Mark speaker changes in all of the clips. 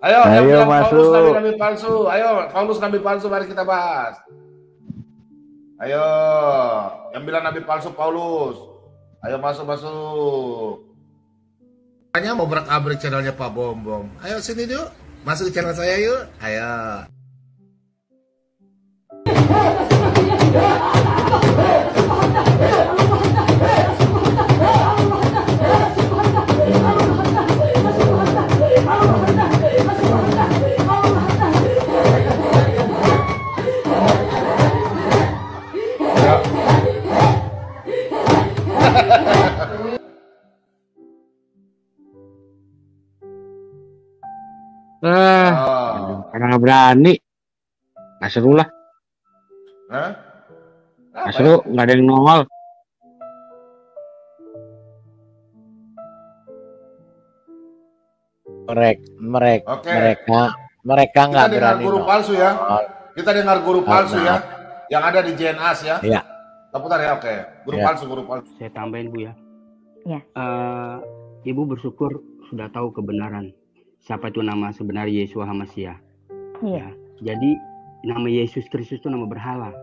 Speaker 1: Ayo, yang
Speaker 2: Ayo
Speaker 1: bilang Paulus
Speaker 2: masuk.
Speaker 1: nabi palsu. Ayo, Paulus nabi palsu, mari kita bahas. Ayo, yang bilang nabi palsu Paulus. Ayo masuk. Tanya mau berak-abrik channelnya Pak Bombom. Ayo sini yuk, masuk ke channel saya yuk. Ayo.
Speaker 2: Karena berani. Nggak seru lah. Nggak seru, nggak ada yang nongol. Mereka nggak berani.
Speaker 1: Guru palsu ya. Kita dengar guru palsu ya. Yang ada di JNAS ya.
Speaker 2: Iya.
Speaker 1: Putar ya, oke. Guru palsu.
Speaker 3: Saya tambahin Bu ya.
Speaker 4: Ya.
Speaker 3: Ibu bersyukur sudah tahu kebenaran. Siapa itu nama sebenarnya Yeshua HaMashiach.
Speaker 4: Iya.
Speaker 3: Ya. Jadi nama Yesus Kristus itu nama berhala.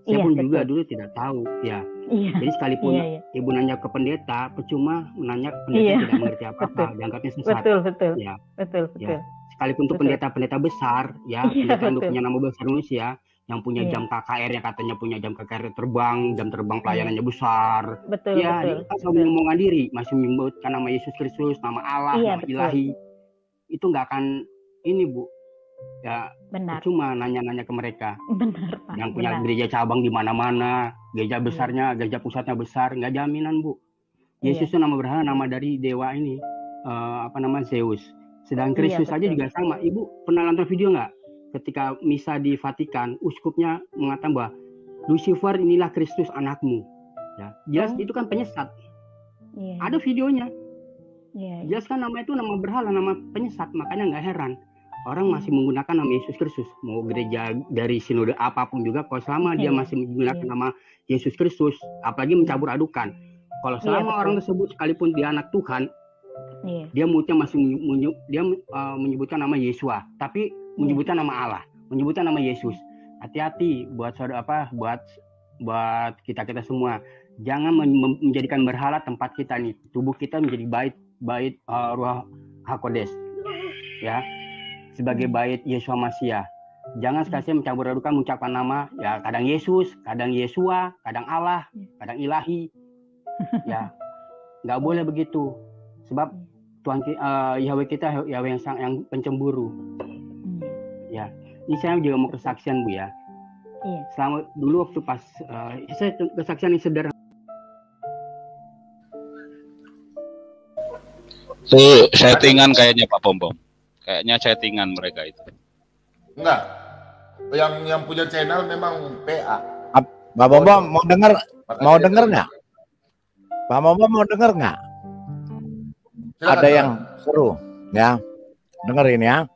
Speaker 3: Saya pun juga dulu tidak tahu ya.
Speaker 4: Iya.
Speaker 3: Jadi sekalipun ibu nanya ke pendeta, percuma menanya pendeta tidak mengerti apa-apa, dianggapnya sesat.
Speaker 4: Betul.
Speaker 3: Ya.
Speaker 4: Betul.
Speaker 3: Ya. Sekalipun untuk pendeta besar, ya, pendeta yang punya nama besar manusia, yang punya jam KKR yang katanya punya jam KKR terbang, jam terbang pelayanannya besar.
Speaker 4: Betul.
Speaker 3: Dia asal menyombongkan diri, masih menyebutkan nama Yesus Kristus, nama Allah, nama Ilahi. Itu nggak akan ini Bu. Ya,
Speaker 4: benar.
Speaker 3: Cuma nanya-nanya ke mereka.
Speaker 4: Benar, Pak.
Speaker 3: Yang punya gereja cabang di mana-mana, gereja besarnya, gereja pusatnya besar, nggak jaminan Bu. Yesus itu nama berhala, nama dari dewa ini, Zeus. Sedang Kristus aja juga sama. Ibu pernah nonton video nggak? Ketika misa di Vatikan, uskupnya mengatakan bahwa Lucifer inilah Kristus anakmu. Ya, jelas itu kan penyesat. Ada videonya. Jelas kan nama itu nama berhala, nama penyesat, makanya nggak heran. Orang masih menggunakan nama Yesus Kristus, mau gereja dari sinode apapun juga, kalau selama dia masih menggunakan nama Yesus Kristus, apalagi mencampur adukan. Kalau selama orang tersebut sekalipun dia anak Tuhan, dia mulutnya masih menyebutkan nama Yeshua, tapi menyebutkan nama Allah, menyebutkan nama Yesus. Hati-hati buat buat kita semua, jangan menjadikan berhala tempat kita nih, tubuh kita menjadi bait Ruach HaKodesh, ya. Sebagai bait Yeshua Mashiach. Jangan sekali-sekali mencampur adukan mengucapkan nama, ya kadang Yesus, kadang Yeshua, kadang Allah, kadang Ilahi. Ya, nggak boleh begitu. Sebab Tuhan Yahweh kita Yahweh yang pencemburu. Ya, ini saya juga mau kesaksian Bu ya. Selama dulu waktu pas saya kesaksian yang sederhana.
Speaker 5: Itu settingan kayaknya Pak Bombom. Kayaknya settingan mereka itu.
Speaker 1: Enggak. Yang punya channel memang PA.
Speaker 2: Pak Bombom mau dengar nggak? Pak Bombom mau dengar nggak? Ada yang seru, ya. Dengerin ya.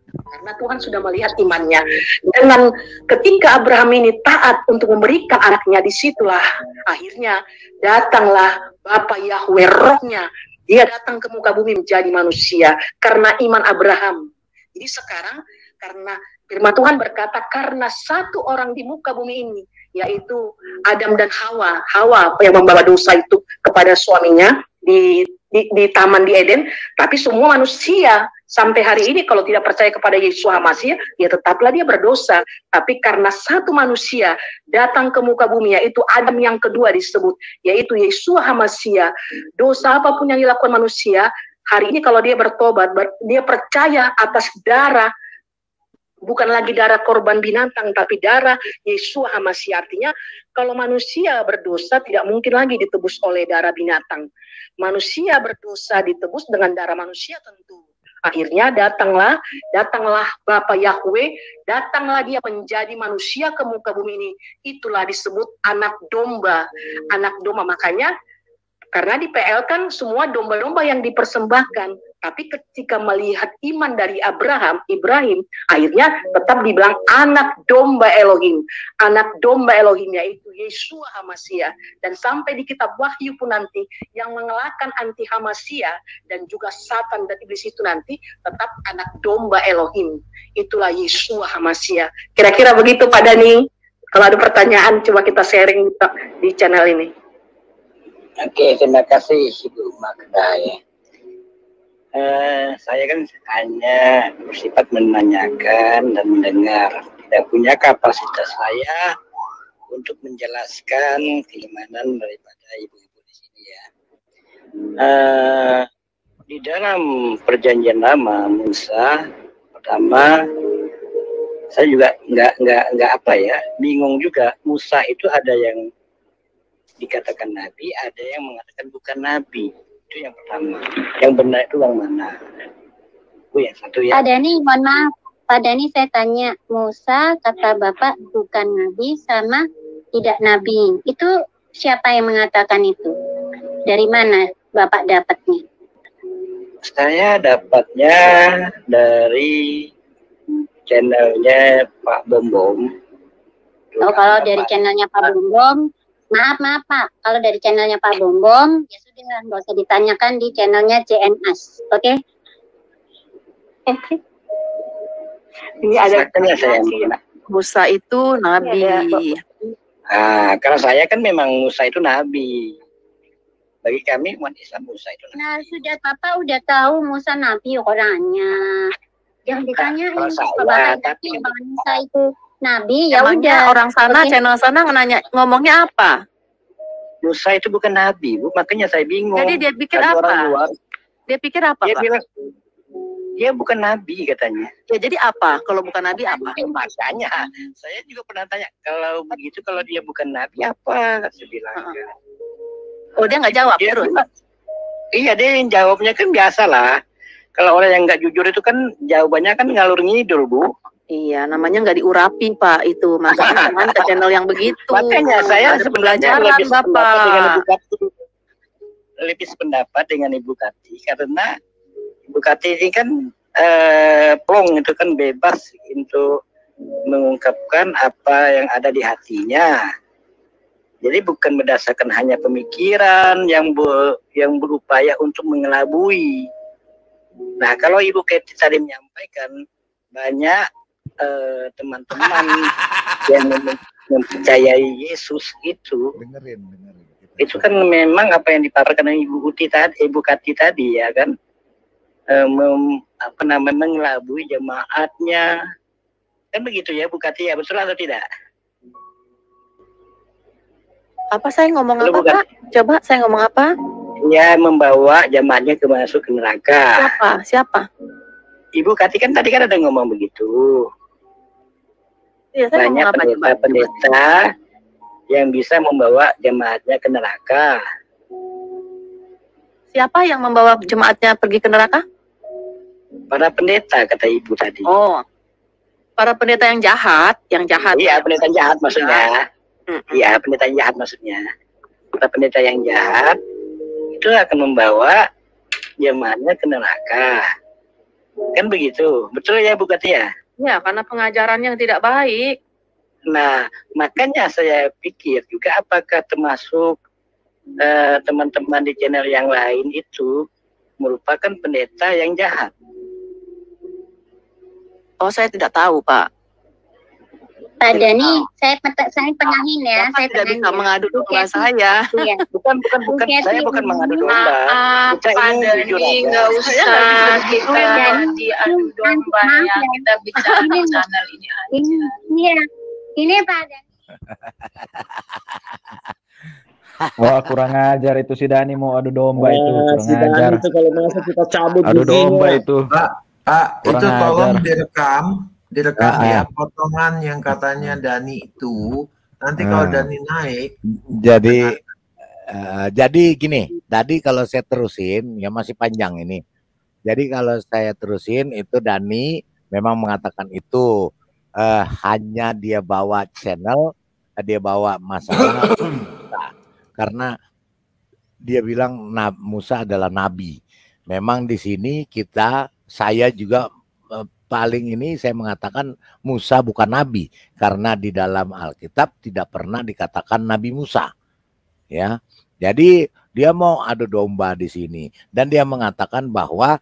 Speaker 6: Karena Tuhan sudah melihat imannya. Dengan ketika Abraham ini taat untuk memberikan anaknya, disitulah akhirnya datanglah Bapa Yahweh, rohnya. Dia datang ke muka bumi menjadi manusia karena iman Abraham. Jadi sekarang karena firman Tuhan berkata karena satu orang di muka bumi ini, yaitu Adam dan Hawa. Hawa yang membawa dosa itu kepada suaminya di Taman di Eden. Tapi semua manusia sampai hari ini kalau tidak percaya kepada Yeshua HaMashiach, ya tetaplah dia berdosa. Tapi karena satu manusia datang ke muka bumi, yaitu Adam yang kedua disebut, yaitu Yeshua HaMashiach. Dosa apapun yang dilakukan manusia, hari ini kalau dia bertobat, dia percaya atas darah, bukan lagi darah korban binatang, tapi darah Yeshua HaMashiach. Artinya kalau manusia berdosa tidak mungkin lagi ditebus oleh darah binatang. Manusia berdosa ditebus dengan darah manusia tentu. Akhirnya datanglah Bapa Yahweh, datanglah dia menjadi manusia ke muka bumi ini. Itulah disebut anak domba. Anak domba, makanya karena di PL kan semua domba-domba yang dipersembahkan. Tapi ketika melihat iman dari Ibrahim, akhirnya tetap dibilang anak domba Elohim. Anak domba Elohim yaitu Yeshua HaMashiach. Dan sampai di kitab Wahyu pun nanti yang mengalahkan anti HaMashiach dan juga Satan dan iblis itu nanti tetap anak domba Elohim. Itulah Yeshua HaMashiach. Kira-kira begitu Pak Dhani. Kalau ada pertanyaan coba kita sharing di channel ini.
Speaker 7: Oke, terima kasih Ibu Magda ya. Saya kan hanya bersifat menanyakan dan mendengar, tidak punya kapasitas saya untuk menjelaskan keimanan daripada ibu-ibu di sini ya. Di dalam perjanjian lama Musa pertama, saya juga nggak apa ya, bingung juga. Musa itu ada yang dikatakan nabi, ada yang mengatakan bukan nabi. Itu yang pertama. Yang benar itu yang mana? Itu yang satu ya.
Speaker 8: Pak Dhani, mohon maaf. Pak Dhani, saya tanya. Musa kata Bapak bukan nabi sama tidak nabi. Itu siapa yang mengatakan itu? Dari mana Bapak dapatnya?
Speaker 7: Saya dapatnya dari channelnya Pak Bom Bom.
Speaker 8: Oh, kalau dari channelnya Pak Bom Bom, maaf Pak. Kalau dari channelnya Pak Bom Bom, ya sudah, nggak usah ditanyakan di channelnya CNS, oke?
Speaker 6: Ini ada
Speaker 9: Musa itu nabi.
Speaker 7: Karena saya kan memang Musa itu nabi. Bagi kami umat Islam Musa itu nabi.
Speaker 8: Nah, sudah Bapak udah tahu Musa nabi orangnya. Jangan ditanyain. Tapi Musa itu nabi, ya udah.
Speaker 9: Orang sana, channel sana ngomongnya apa?
Speaker 7: Musa itu bukan nabi, Bu. Makanya saya bingung.
Speaker 9: Jadi dia pikir apa? Dia pikir apa,
Speaker 7: dia
Speaker 9: Pak?
Speaker 7: bilang, dia bukan nabi katanya.
Speaker 9: Ya jadi apa? Kalau bukan nabi apa?
Speaker 7: Makanya saya juga pernah tanya, kalau begitu kalau dia bukan nabi apa? Saya bilang.
Speaker 9: Oh, dia nggak jawab
Speaker 7: dia,
Speaker 9: terus?
Speaker 7: Iya, dia yang jawabnya kan biasa lah. Kalau orang yang nggak jujur itu kan jawabannya kan ngalur ngidul, Bu.
Speaker 9: Iya, namanya nggak diurapi Pak itu, makanya jangan ke channel yang begitu.
Speaker 7: Makanya saya sebenarnya lebih sependapat dengan Ibu Kati karena Ibu Kati ini kan plong itu kan bebas untuk mengungkapkan apa yang ada di hatinya. Jadi bukan berdasarkan hanya pemikiran yang berupaya untuk mengelabui. Nah, kalau Ibu Kati tadi menyampaikan banyak teman-teman yang mempercayai Yesus itu, itu kan memang apa yang dipaparkan Ibu Kati tadi ya kan, mengelabui jemaatnya, kan begitu ya Bu Kati ya, betul atau tidak?
Speaker 9: Apa saya ngomong apa Pak? Coba saya ngomong apa?
Speaker 7: Ya, membawa jemaatnya masuk ke neraka.
Speaker 9: Siapa?
Speaker 7: Ibu Kati kan tadi kan ada ngomong begitu.
Speaker 9: Ya,
Speaker 7: banyak pendeta-pendeta yang bisa membawa jemaatnya ke neraka.
Speaker 9: Siapa yang membawa jemaatnya pergi ke neraka?
Speaker 7: Para pendeta, kata Ibu tadi.
Speaker 9: Oh, para pendeta yang jahat.
Speaker 7: Iya, pendeta jahat maksudnya. Iya, pendeta jahat maksudnya. Para pendeta yang jahat itu akan membawa jemaatnya ke neraka. Kan begitu, betul ya Bu Kati ya?
Speaker 9: Ya, karena pengajarannya yang tidak baik.
Speaker 7: Nah, makanya saya pikir juga apakah termasuk teman-teman di channel yang lain itu merupakan pendeta yang jahat?
Speaker 9: Oh, saya tidak tahu, Pak.
Speaker 8: Pak Dhani, saya pengahin ya.
Speaker 9: Saya tidak bisa mengadu domba saya.
Speaker 8: Iya.
Speaker 7: Bukan, saya bukan mengadu domba.
Speaker 6: Pak Dhani, nggak usah kita diadu domba ya. Kita bicara di channel ini aja.
Speaker 8: Iya, ini Pak Dhani.
Speaker 10: Wah, kurang ajar itu si Dhani mau adu domba itu. Kurang
Speaker 11: si
Speaker 10: ajar.
Speaker 11: Itu kalau masuk kita cabut
Speaker 10: adu domba itu.
Speaker 12: Pak, itu tolong direkam
Speaker 2: Ah.
Speaker 12: ya potongan yang katanya Dhani itu. Nanti kalau Dhani naik.
Speaker 2: Jadi gini, tadi kalau saya terusin ya masih panjang ini. Jadi kalau saya terusin itu Dhani memang mengatakan itu hanya dia bawa channel, dia bawa masalah karena dia bilang Musa adalah nabi. memang di sini saya juga paling ini saya mengatakan Musa bukan nabi karena di dalam Alkitab tidak pernah dikatakan Nabi Musa, ya. Jadi dia mau adu domba di sini dan dia mengatakan bahwa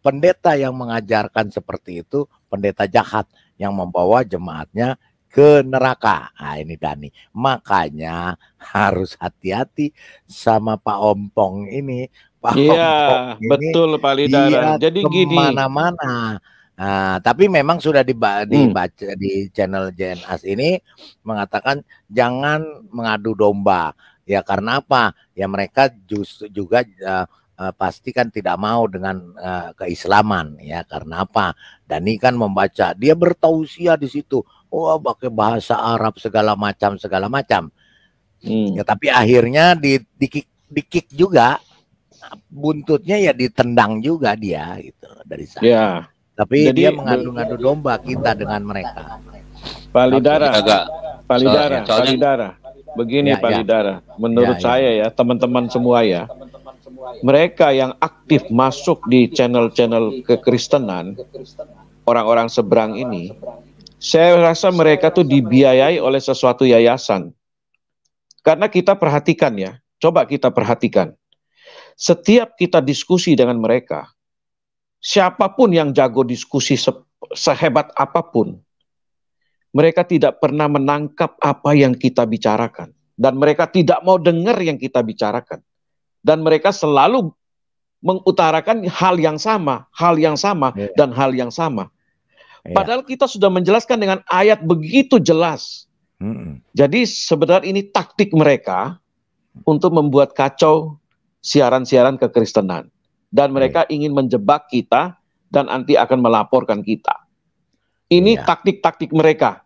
Speaker 2: pendeta yang mengajarkan seperti itu pendeta jahat yang membawa jemaatnya ke neraka. Nah, ini Dani. Makanya harus hati-hati sama Pak Ompong ini.
Speaker 11: Iya, betul Pak Lidara. Jadi gini.
Speaker 2: Kemana-mana. Nah, tapi memang sudah dibaca di channel JNAS ini mengatakan jangan mengadu domba. Ya karena apa? Ya mereka justru juga pasti kan tidak mau dengan keislaman. Ya karena apa? Dani kan membaca, dia bertausiah di situ. Oh, pakai bahasa Arab segala macam. Ya tapi akhirnya di-kick juga. Buntutnya ya ditendang juga dia gitu dari sana. Ya. Tapi jadi, dia mengadu-ngadu domba kita dengan mereka.
Speaker 11: Pak Lidara, begini Pak Lidara, menurut saya ya teman-teman semua ya, mereka yang aktif masuk di channel-channel kekristenan, orang-orang seberang ini, saya rasa mereka tuh dibiayai oleh sesuatu yayasan. Karena kita perhatikan ya, coba kita perhatikan. Setiap kita diskusi dengan mereka, siapapun yang jago diskusi sehebat apapun, mereka tidak pernah menangkap apa yang kita bicarakan. Dan mereka tidak mau dengar yang kita bicarakan. Dan mereka selalu mengutarakan hal yang sama, dan hal yang sama. Padahal kita sudah menjelaskan dengan ayat begitu jelas. Jadi sebenarnya ini taktik mereka untuk membuat kacau siaran-siaran kekristenan. Dan mereka ingin menjebak kita dan nanti akan melaporkan kita. Ini taktik-taktik mereka.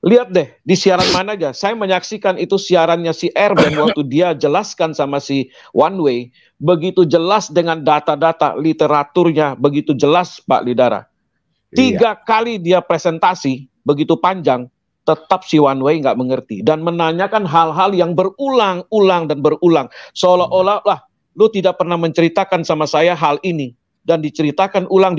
Speaker 11: Lihat deh, di siaran mana aja. Saya menyaksikan itu siarannya si Erben waktu dia jelaskan sama si One Way. Begitu jelas dengan data-data, literaturnya begitu jelas Pak Lidara. 3 kali dia presentasi, begitu panjang, tetap si One Way nggak mengerti. Dan menanyakan hal-hal yang berulang-ulang dan berulang. Seolah-olah lah, lu tidak pernah menceritakan sama saya hal ini. Dan diceritakan ulang.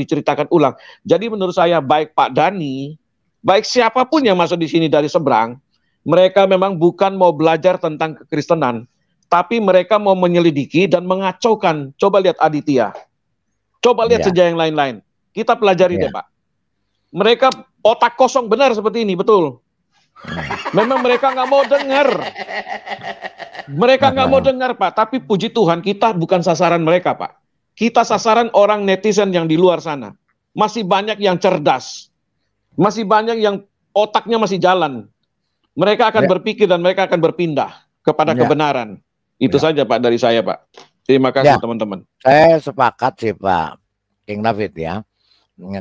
Speaker 11: Jadi menurut saya baik Pak Dani, baik siapapun yang masuk di sini dari seberang, mereka memang bukan mau belajar tentang kekristenan, tapi mereka mau menyelidiki dan mengacaukan. Coba lihat Aditya. Coba lihat sejarah yang lain-lain. Kita pelajari deh Pak. Mereka otak kosong benar seperti ini, betul. Memang mereka nggak mau dengar. Mereka nggak mau dengar Pak, tapi puji Tuhan kita bukan sasaran mereka Pak. Kita sasaran orang netizen yang di luar sana. Masih banyak yang cerdas. Masih banyak yang otaknya masih jalan. Mereka akan berpikir dan mereka akan berpindah kepada kebenaran. Itu saja Pak dari saya Pak. Terima kasih teman-teman.
Speaker 2: Saya sepakat sih Pak King David ya.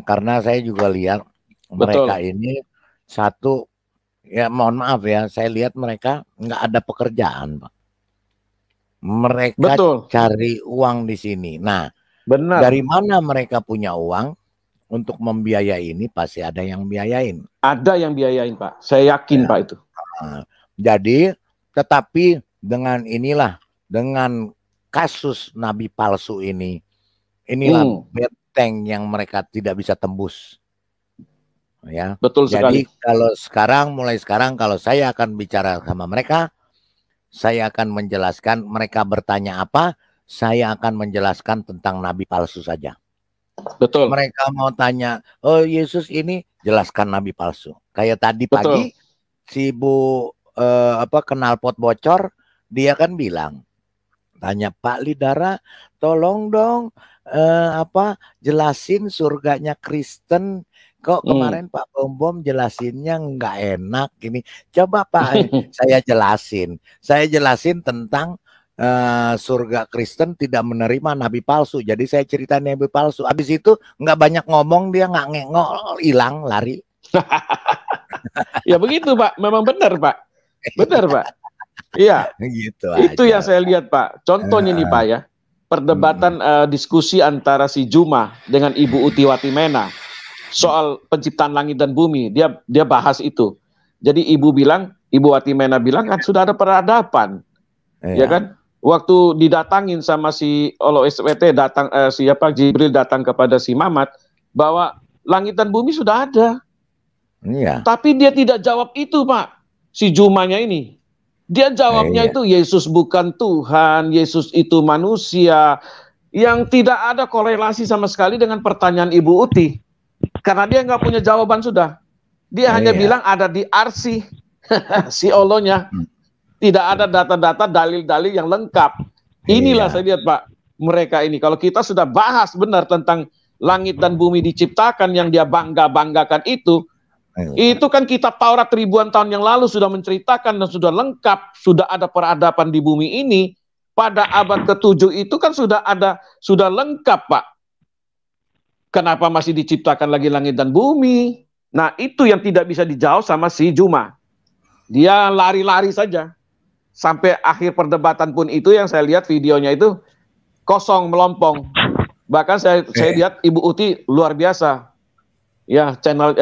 Speaker 2: Karena saya juga lihat mereka ini satu, ya mohon maaf ya, saya lihat mereka nggak ada pekerjaan Pak. Mereka cari uang di sini. Nah, dari mana mereka punya uang untuk membiayai ini? Pasti ada yang biayain.
Speaker 11: Ada yang biayain Pak. Saya yakin Pak itu.
Speaker 2: Jadi, tetapi dengan dengan kasus nabi palsu inilah benteng yang mereka tidak bisa tembus. Ya.
Speaker 11: Betul sekali.
Speaker 2: Jadi mulai sekarang kalau saya akan bicara sama mereka, saya akan menjelaskan, mereka bertanya apa, saya akan menjelaskan tentang nabi palsu saja.
Speaker 11: Betul.
Speaker 2: Mereka mau tanya, oh Yesus ini, jelaskan nabi palsu. Kayak tadi pagi si Bu knalpot bocor, dia kan bilang, tanya Pak Lidara, tolong dong jelasin surganya Kristen. Kok kemarin Pak Bom jelasinnya nggak enak gini. Coba Pak saya jelasin tentang surga Kristen tidak menerima nabi palsu. Jadi saya ceritain nabi palsu. Habis itu nggak banyak ngomong, dia nggak ngengok, hilang, lari.
Speaker 11: Ya begitu Pak, memang benar Pak. Benar Pak. Iya.
Speaker 2: Gitu
Speaker 11: itu aja. Yang saya lihat Pak. Contohnya nih Pak ya. Perdebatan diskusi antara si Juma dengan Ibu Utiwati Mena soal penciptaan langit dan bumi. Dia bahas itu. Jadi Ibu Wati Mena bilang kan sudah ada peradaban. Ya kan? waktu didatangin sama si Olo SWT datang siapa Jibril datang kepada si Mamat bahwa langit dan bumi sudah ada.
Speaker 2: Iya.
Speaker 11: Tapi dia tidak jawab itu, Pak. Si Jumanya ini. Dia jawabnya
Speaker 2: Iya.
Speaker 11: itu Yesus bukan Tuhan, Yesus itu manusia, yang tidak ada korelasi sama sekali dengan pertanyaan Ibu Uti. Karena dia nggak punya jawaban sudah. Dia hanya bilang ada di arsi si Olonya. Tidak ada data-data, dalil-dalil yang lengkap. Inilah saya lihat, Pak, mereka ini. Kalau kita sudah bahas benar tentang langit dan bumi diciptakan yang dia bangga-banggakan itu kan kitab Taurat ribuan tahun yang lalu sudah menceritakan dan sudah lengkap, sudah ada peradaban di bumi ini. Pada abad ke-7 itu kan sudah lengkap, Pak. Kenapa masih diciptakan lagi langit dan bumi? Nah, itu yang tidak bisa dijawab sama si Juma. Dia lari-lari saja. Sampai akhir perdebatan pun itu yang saya lihat videonya itu kosong, melompong. Bahkan saya lihat Ibu Uti luar biasa. Ya, channel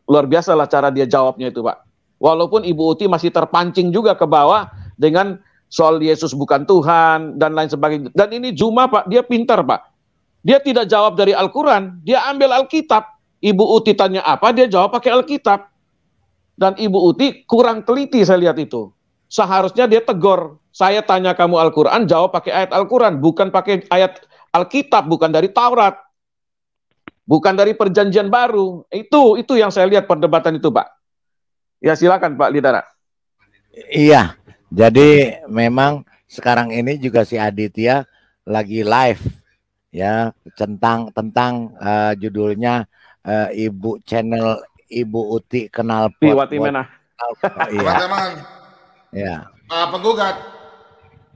Speaker 11: luar biasa lah cara dia jawabnya itu, Pak. Walaupun Ibu Uti masih terpancing juga ke bawah dengan soal Yesus bukan Tuhan dan lain sebagainya. Dan ini Juma, Pak, dia pintar, Pak. Dia tidak jawab dari Al-Quran, dia ambil Alkitab. Ibu Uti tanya apa, dia jawab pakai Alkitab. Dan Ibu Uti kurang teliti saya lihat itu. Seharusnya dia tegur. Saya tanya kamu Al-Quran, jawab pakai ayat Al-Quran, bukan pakai ayat Alkitab, bukan dari Taurat. Bukan dari perjanjian baru. Itu yang saya lihat perdebatan itu, Pak. Ya, silakan Pak Lidara.
Speaker 2: Iya. Jadi memang sekarang ini juga si Aditya lagi live ya tentang judulnya Ibu channel Ibu Uti kenal
Speaker 11: Piwati Menah.
Speaker 1: Teman-teman.
Speaker 2: Ya.
Speaker 1: Penggugat.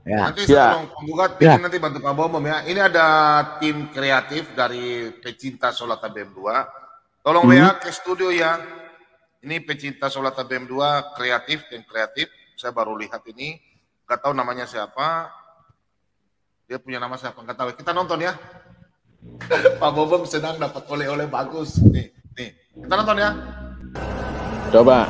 Speaker 2: Ya.
Speaker 1: Nanti saya tolong penggugat bikin nanti bantu Pak Bomom ya. Ini ada tim kreatif dari pecinta Solata BM2. Tolong WA ke studio ya. Ini pecinta Solata BM2 tim kreatif. Saya baru lihat ini. Gak tahu namanya siapa. Dia punya nama siapa? Gak tahu. Kita nonton ya. Pak Bomom sedang dapat oleh-oleh bagus. Nih. Kita nonton ya.
Speaker 11: Coba.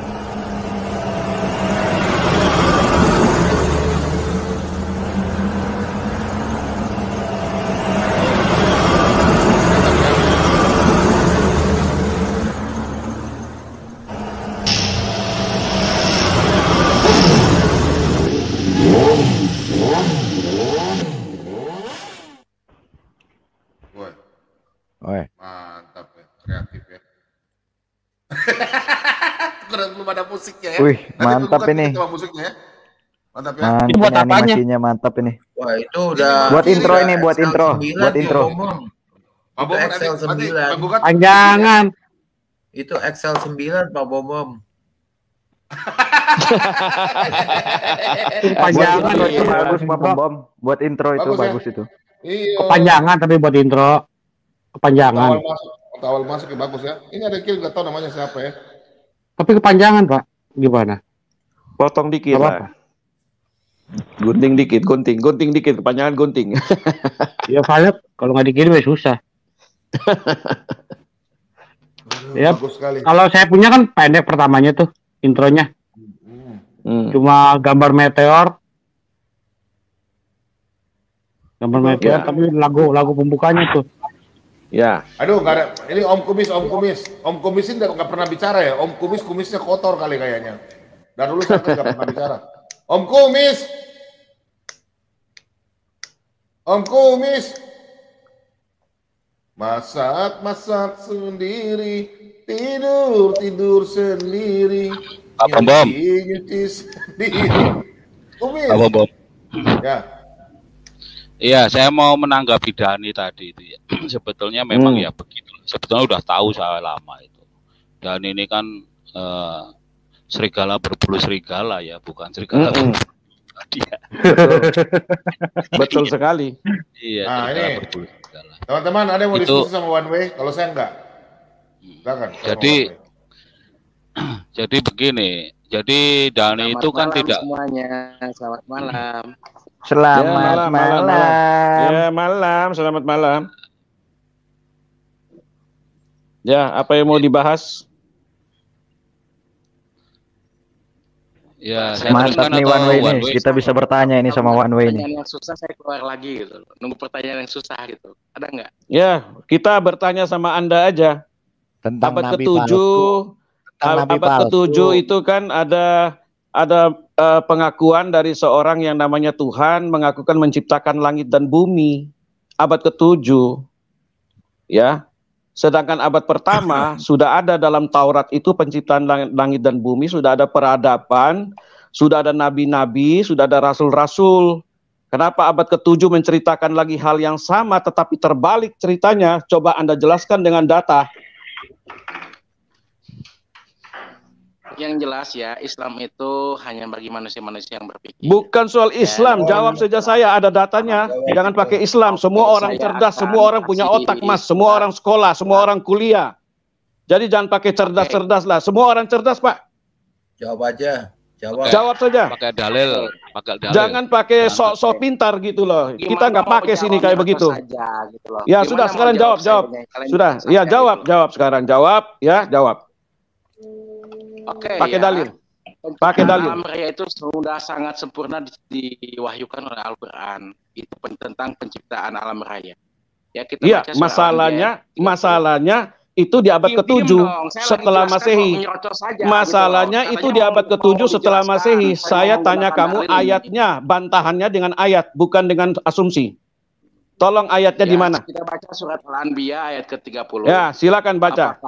Speaker 1: Mantap ya, kreatif ya. Belum ada musiknya ya.
Speaker 10: Wih, mantap ini.
Speaker 1: Musiknya ya. Mantap ya.
Speaker 10: Mantap, ini buat animasinya mantap ini.
Speaker 12: Wah, itu udah
Speaker 10: buat intro ini, buat intro. Buat intro.
Speaker 12: Itu Excel 9.
Speaker 3: Panjangan.
Speaker 12: Itu Excel 9 Pak Bomom.
Speaker 3: Panjangan
Speaker 10: itu bagus Pak Bom. Buat intro itu bagus itu.
Speaker 1: Iya.
Speaker 3: Kepanjangan tapi buat intro. Kepanjangan.
Speaker 1: Awal masuk ya bagus ya. Ini ada kill nggak tahu namanya siapa ya.
Speaker 3: Tapi kepanjangan Pak. Gimana?
Speaker 11: Potong dikit lah. Gunting dikit, gunting dikit, kepanjangan gunting.
Speaker 3: Ya valid, kalau nggak dikirim ya susah. Ya, kalau saya punya kan pendek pertamanya tuh intronya. Cuma gambar meteor. Tapi lagu pembukanya tuh.
Speaker 11: Ya.
Speaker 1: Aduh, nggak ada. Ini Om Kumis. Om Kumis ini nggak pernah bicara ya. Om Kumis kumisnya kotor kali kayaknya. Dari dulu sampai nggak pernah bicara. Om Kumis. Masak sendiri, tidur sendiri.
Speaker 5: Pak Bom.
Speaker 1: Nyuci sendiri. Kumis.
Speaker 5: Pak Bom.
Speaker 1: Ya.
Speaker 5: Iya, saya mau menanggapi Dani tadi itu ya. Sebetulnya memang ya begitu. Sebetulnya udah tahu saya lama itu. Dani ini kan serigala berbulu serigala ya, bukan serigala berbulu dia.
Speaker 11: Betul sekali.
Speaker 5: Iya,
Speaker 1: nah,
Speaker 5: serigala
Speaker 1: ini
Speaker 5: berbulu serigala.
Speaker 1: Teman-teman ada yang mau diskusi sama One Way? Kalau saya enggak. Silakan.
Speaker 5: Jadi begini. Jadi Dani itu kan tidak
Speaker 7: semuanya. Selamat malam.
Speaker 10: Selamat malam.
Speaker 11: Ya, malam. Selamat malam. Ya, apa yang mau dibahas?
Speaker 5: Ya, saya
Speaker 10: Mantap
Speaker 5: teruskan
Speaker 10: nih
Speaker 5: atau
Speaker 10: One Way
Speaker 5: One
Speaker 10: nih.
Speaker 5: Way?
Speaker 10: Kita bisa bertanya ini sama One Way nih.
Speaker 13: Pertanyaan yang susah saya keluar lagi gitu. Nunggu pertanyaan yang susah gitu. Ada nggak?
Speaker 11: Ya, kita bertanya sama Anda aja.
Speaker 2: Tentang
Speaker 11: Abad
Speaker 2: Nabi
Speaker 11: ke-7,
Speaker 2: Nabi
Speaker 11: abad ke-7
Speaker 2: palsu.
Speaker 11: itu kan ada pengakuan dari seorang yang namanya Tuhan mengakukan menciptakan langit dan bumi. Abad ke-7. Ya. Sedangkan abad pertama sudah ada dalam Taurat itu penciptaan langit dan bumi, sudah ada peradaban, sudah ada nabi-nabi, sudah ada rasul-rasul. Kenapa abad ke-7 menceritakan lagi hal yang sama tetapi terbalik ceritanya? Coba Anda jelaskan dengan data.
Speaker 13: Yang jelas ya, Islam itu hanya bagi manusia-manusia yang berpikir.
Speaker 11: Bukan soal Islam, jawab saja saya, ada datanya. Jangan pakai Islam, semua orang cerdas, semua orang punya otak mas, semua orang sekolah, semua orang kuliah. Jadi jangan pakai cerdas-cerdas lah, semua orang cerdas Pak.
Speaker 12: Jawab aja.
Speaker 11: Jawab saja.
Speaker 5: Pakai dalil,
Speaker 11: Jangan pakai sok-sok pintar gitu loh. Kita nggak pakai sini kayak begitu. Ya sudah, sekarang jawab. Sudah, ya jawab sekarang, jawab.
Speaker 13: Oke,
Speaker 11: pakai
Speaker 13: ya.
Speaker 11: dalil. Pakai dalil.
Speaker 13: Alam raya itu sudah sangat sempurna diwahyukan oleh Al-Quran. Itu tentang penciptaan alam raya. Ya, kita
Speaker 11: Iya,
Speaker 13: baca
Speaker 11: masalahnya itu di abad ke-7 setelah Masehi. Masalahnya itu di abad ke-7 setelah Masehi. Saya tanya kamu ayatnya, bantahannya dengan ayat, bukan dengan asumsi. Tolong ayatnya di mana?
Speaker 13: Kita baca surat Al-Anbiya ayat ke-30.
Speaker 11: Ya, silakan baca.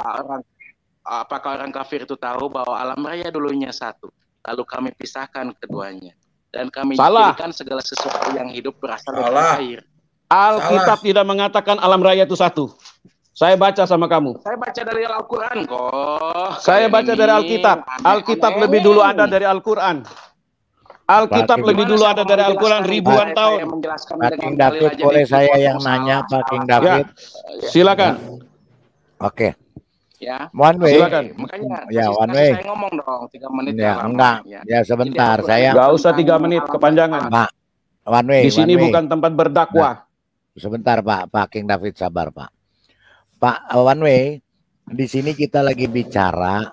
Speaker 13: Apakah orang kafir itu tahu bahwa alam raya dulunya satu, lalu kami pisahkan keduanya, dan kami jadikan segala sesuatu yang hidup berasal dari air.
Speaker 11: Alkitab tidak mengatakan alam raya itu satu. Saya baca sama kamu.
Speaker 13: Saya baca dari Al-Quran kok.
Speaker 11: Saya baca dari Alkitab. Alkitab lebih dulu ada dari Al-Quran. Alkitab lebih dulu ada dari Al-Quran ribuan tahun.
Speaker 2: Pak King David, boleh saya yang nanya Pak King David?
Speaker 11: Ya, silakan.
Speaker 2: Oke.
Speaker 13: Ya.
Speaker 2: One Way.
Speaker 11: Silakan.
Speaker 13: Makanya
Speaker 2: ya, One Way.
Speaker 13: saya ngomong dong 3 menit.
Speaker 2: Ya, enggak. Ya, sebentar. Saya
Speaker 11: enggak usah 3 menit kepanjangan.
Speaker 2: Pak, One Way.
Speaker 11: Di sini bukan tempat berdakwah.
Speaker 2: Sebentar, Pak King David, sabar, Pak. Pak One Way, di sini kita lagi bicara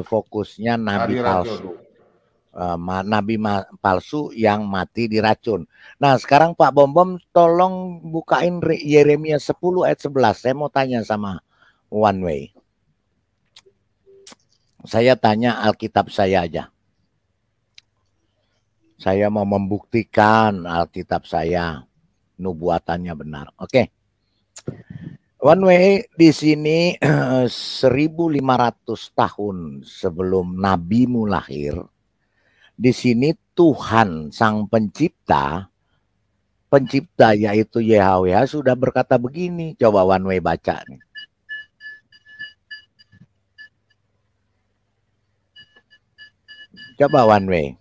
Speaker 2: fokusnya nabi palsu. Nabi palsu yang mati diracun. Nah, sekarang Pak Bom tolong bukain Yeremia 10 ayat 11. Saya mau tanya sama One Way. Saya tanya Alkitab saya aja. Saya mau membuktikan Alkitab saya nubuatannya benar. Oke. One Way, di sini 1500 tahun sebelum nabimu lahir, di sini Tuhan sang pencipta yaitu YHWH sudah berkata begini. Coba One Way baca nih. Coba One Way.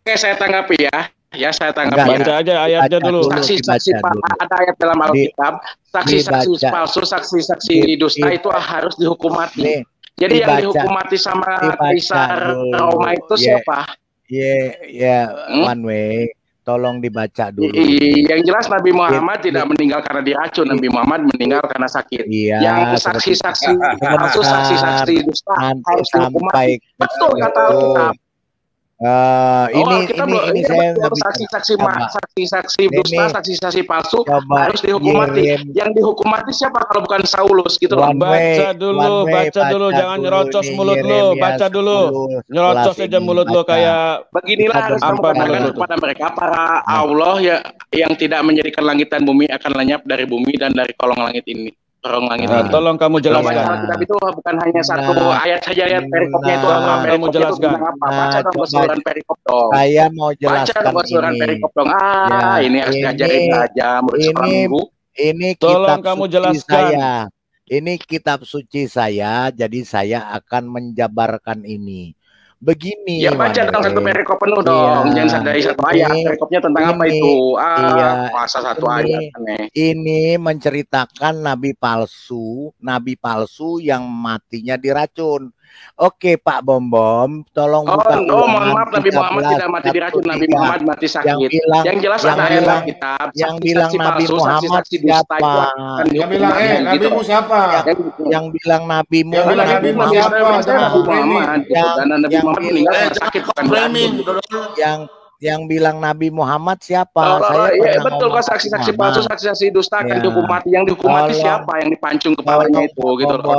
Speaker 13: Oke, saya tanggapi ya. Ya, saya tanggapi.
Speaker 11: Baca aja ayatnya dulu.
Speaker 13: Saksi-saksi ada ayat dalam Alkitab. Saksi-saksi palsu, saksi-saksi dusta itu harus dihukum mati. Jadi yang dihukum mati sama Kaisar Roma itu siapa?
Speaker 2: One Way. Tolong dibaca dulu.
Speaker 13: Yang jelas Nabi Muhammad tidak meninggal karena diracun. Nabi Muhammad meninggal karena sakit. Yang saksi-saksi palsu, saksi-saksi dusta harus dihukum mati. Betul kata Alkitab.
Speaker 2: Ini saya
Speaker 13: saksi-saksi dusta, saksi-saksi palsu harus dihukum mati. Yang dihukum mati siapa kalau bukan Saulus gitu loh.
Speaker 11: Baca dulu, jangan nyerocos mulut lu, baca dulu. Nyerocos aja mulut lu kayak
Speaker 13: beginilah harus mengatakan kepada mereka para Allah ya yang tidak menjadikan langit dan bumi akan lenyap dari bumi dan dari kolong langit ini.
Speaker 11: Tolong kamu jelaskan.
Speaker 13: Alkitab itu bukan hanya satu ayat saja, ayat perikopnya itu apa?
Speaker 11: Kamu jelaskan.
Speaker 13: Baca dong keseluruhan perikop dong.
Speaker 2: Saya mau jelaskan
Speaker 13: baca dong keseluruhan perikop dong. Ini harus ngajarin aja murid sekolah minggu.
Speaker 2: Ini
Speaker 11: tolong kamu jelaskan.
Speaker 2: Ini kitab suci saya, jadi saya akan menjabarkan ini. Begini.
Speaker 13: Ya baca dong satu perikop penuh dong. Jangan dari satu ayat. Perikopnya tentang apa itu? Masa satu ayat aneh.
Speaker 2: Ini menceritakan nabi palsu yang matinya diracun. Oke Pak Bom, tolong buka
Speaker 13: mohon maaf, Nabi Muhammad tidak mati diracun, Nabi Muhammad mati sakit. Yang jelas ada ayat Alkitab.
Speaker 2: Yang bilang Nabi Muhammad siapa?
Speaker 1: Yang bilang Nabimu siapa?
Speaker 2: Yang bilang Nabimu yang bilang Nabi Muhammad siapa?
Speaker 13: Saya betul kok, saksi-saksi palsu, saksi-saksi dusta akan dihukum mati. Yang dihukum mati siapa? Yang dipancung kepalanya itu, gitu loh.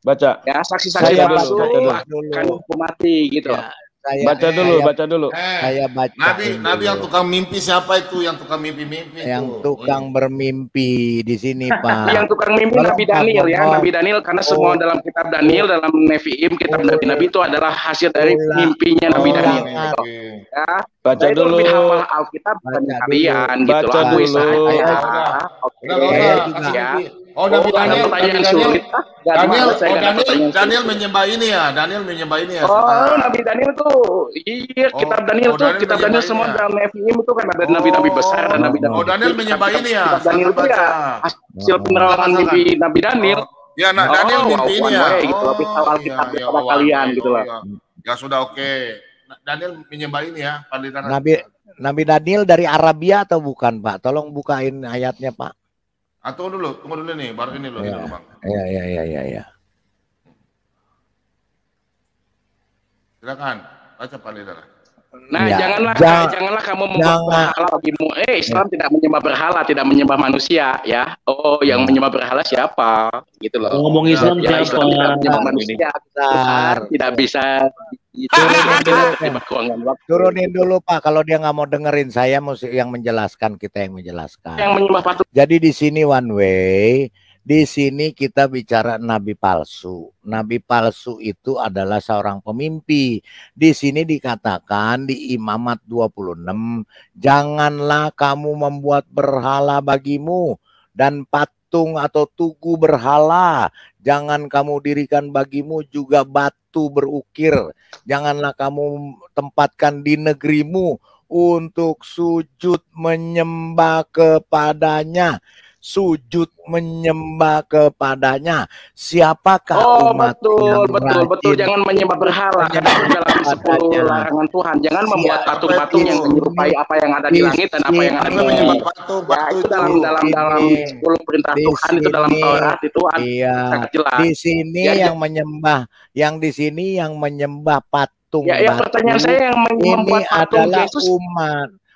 Speaker 11: Baca.
Speaker 13: Ya, saksi-saksi palsu akan dihukum mati, gitu.
Speaker 11: Baca dulu.
Speaker 2: Saya baca.
Speaker 1: Nabi yang tukang mimpi siapa itu? Yang tukang mimpi-mimpi.
Speaker 2: Yang tukang bermimpi di sini, Pak.
Speaker 13: Yang tukang mimpi Nabi Daniel ya, Nabi Daniel, karena semua dalam kitab Daniel, dalam Nevi'im, kitab Nabi-Nabi itu adalah hasil dari mimpinya Nabi Daniel. Ya,
Speaker 11: baca dulu.
Speaker 13: Lebih hafal Alkitab bukan kalian, gitu.
Speaker 11: Baca dulu.
Speaker 1: Nabi Daniel, Daniel menyembah ini ya,
Speaker 13: Nabi Daniel tuh, iya, kitab Daniel tuh, kitab Daniel semua dalam Nevi'im itu kan ada nabi-nabi besar dan nabi-nabi.
Speaker 1: Daniel menyembah ini ya.
Speaker 13: Daniel itu ya hasil penerawangan mimpi Nabi Daniel.
Speaker 1: Ya, Daniel mimpi ini ya.
Speaker 13: Gitu, lebih tahu Alkitab daripada kalian gitu lah.
Speaker 1: Ya sudah, oke. Daniel menyembah ini ya, Pandita.
Speaker 2: Nabi Daniel dari Arabia atau bukan, Pak? Tolong bukain ayatnya, Pak.
Speaker 1: Tunggu dulu nih, baru ini loh, Bang.
Speaker 2: Iya.
Speaker 1: Silakan, baca Pak Lidar.
Speaker 13: Nah, janganlah kamu membuat berhala bagimu. Islam tidak menyembah berhala, tidak menyembah manusia, ya. Yang menyembah berhala siapa? Gitu loh.
Speaker 14: Ngomong Islam siapa?
Speaker 13: Islam tidak menyembah manusia. Tidak bisa.
Speaker 2: Turunin dulu Pak, kalau dia nggak mau dengerin saya mesti yang menjelaskan, kita yang menjelaskan.
Speaker 13: Yang menyembah patung.
Speaker 2: Jadi di sini one way, di sini kita bicara nabi palsu. Nabi palsu itu adalah seorang pemimpi. Di sini dikatakan di Imamat 26, janganlah kamu membuat berhala bagimu dan patung atau tugu berhala. Jangan kamu dirikan bagimu juga batu berukir. Janganlah kamu tempatkan di negerimu untuk sujud menyembah kepadanya. Sujud menyembah kepadanya. Siapakah umat
Speaker 13: betul. Jangan menyembah berhala. Dalam 10 larangan Tuhan. Jangan membuat patung-patung yang menyerupai apa yang ada di langit dan apa yang ada di bumi. Ya, itu dalam 10 perintah Tuhan, itu dalam Taurat itu sangat jelas.
Speaker 2: Di sini yang menyembah patung
Speaker 13: batu. Pertanyaan saya yang membuat patung Yesus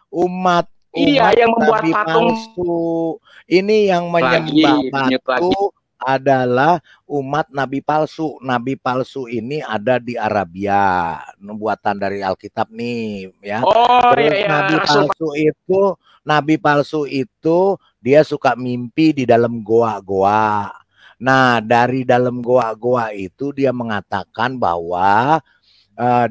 Speaker 2: umat
Speaker 13: yang membuat patung
Speaker 2: palsu. Ini yang menyembah batu adalah umat nabi palsu. Nabi palsu ini ada di Arabia, buatan dari Alkitab nih, ya. Nabi palsu itu dia suka mimpi di dalam goa-goa. Nah, dari dalam goa-goa itu dia mengatakan bahwa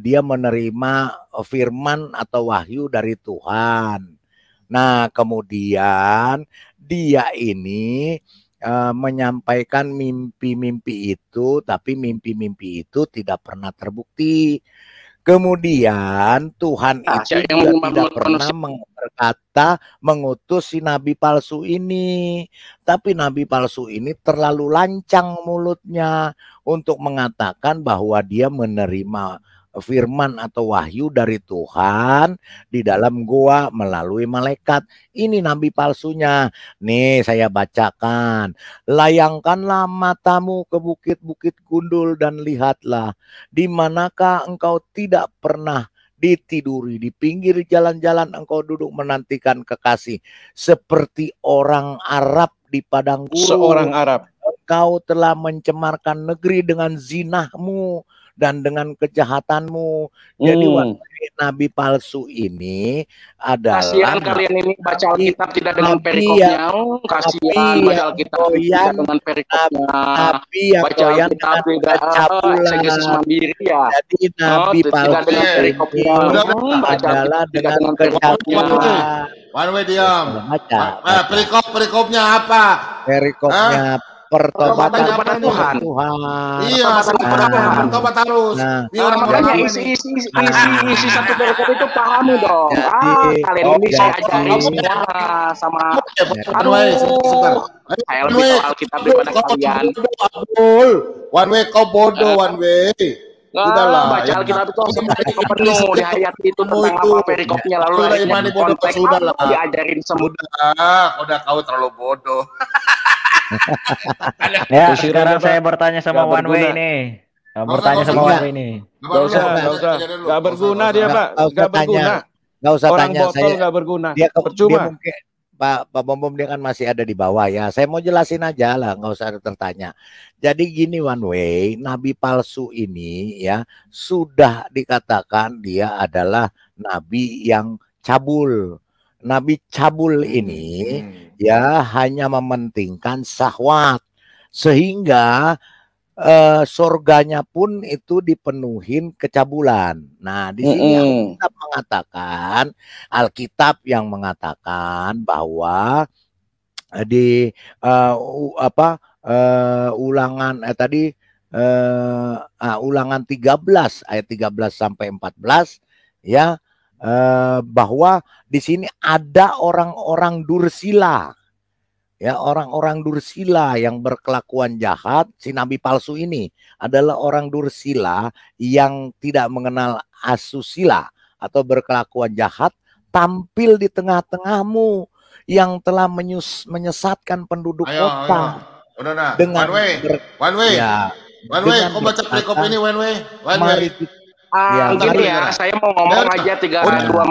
Speaker 2: dia menerima firman atau wahyu dari Tuhan. Nah, kemudian dia ini menyampaikan mimpi-mimpi itu, tapi mimpi-mimpi itu tidak pernah terbukti. Kemudian Tuhan itu juga tidak pernah berkata mengutus si nabi palsu ini. Tapi nabi palsu ini terlalu lancang mulutnya untuk mengatakan bahwa dia menerima firman atau wahyu dari Tuhan di dalam goa melalui malaikat. Ini nabi palsunya. Nih saya bacakan. Layangkanlah matamu ke bukit-bukit gundul dan lihatlah di manakah engkau tidak pernah ditiduri. Di pinggir jalan-jalan engkau duduk menantikan kekasih seperti orang Arab di padang gurun.
Speaker 11: Seorang Arab.
Speaker 2: Engkau telah mencemarkan negeri dengan zinahmu dan dengan kejahatanmu. Jadi nabi palsu ini adalah
Speaker 13: kasihan kalian ini baca Alkitab tidak dengan perikopnya. Kasihan baca Alkitab tidak dengan perikopnya. Baca Alkitab tidak exegesis mandiri ya.
Speaker 2: Jadi nabi palsu
Speaker 13: dengan perikopnya
Speaker 2: adalah dengan kecabulan.
Speaker 1: One way diam. Perikopnya apa?
Speaker 2: Perikopnya pertobatan
Speaker 13: kepada Tuhan.
Speaker 1: Iya, tobat harus. Ini orang-orang
Speaker 13: Isi satu perikop itu pahami dong. Kalian ini saya ajarin semua sama. Aduh, saya lebih tahu Alkitab daripada kalian.
Speaker 1: One way kau bodoh, one way.
Speaker 13: Udahlah, baca Alkitab itu penuh di ayat itu tentang apa perikopnya, lalu akhirnya konteks diajarin semua.
Speaker 1: Udah kau terlalu bodoh.
Speaker 10: Ya, sekarang saya bertanya sama One Way ini. Bertanya sama One Way ini.
Speaker 11: Gak usah. Gak berguna dia, Pak. Gak berguna.
Speaker 2: Gak usah
Speaker 11: Orang
Speaker 2: tanya
Speaker 11: botol
Speaker 2: saya.
Speaker 11: gak berguna.
Speaker 2: Percuma. Dia mungkin, Pak Bom dia kan masih ada di bawah ya. Saya mau jelasin aja lah, nggak usah tertanya. Jadi gini One Way, nabi palsu ini ya sudah dikatakan dia adalah nabi yang cabul. Nabi cabul ini ya hanya mementingkan syahwat sehingga surganya pun itu dipenuhin kecabulan. Nah, di sini Alkitab mengatakan, Alkitab yang mengatakan bahwa di ulangan tadi ulangan 13 ayat 13 sampai 14 ya bahwa di sini ada orang-orang dursila. Ya, orang-orang dursila yang berkelakuan jahat, si nabi palsu ini adalah orang dursila yang tidak mengenal asusila atau berkelakuan jahat, tampil di tengah-tengahmu yang telah menyesatkan penduduk kota.
Speaker 1: Udah nah.
Speaker 2: Dengan
Speaker 1: One way. Kau baca perikop ini one way.
Speaker 13: Gini ya, saya mau ngomong aja 2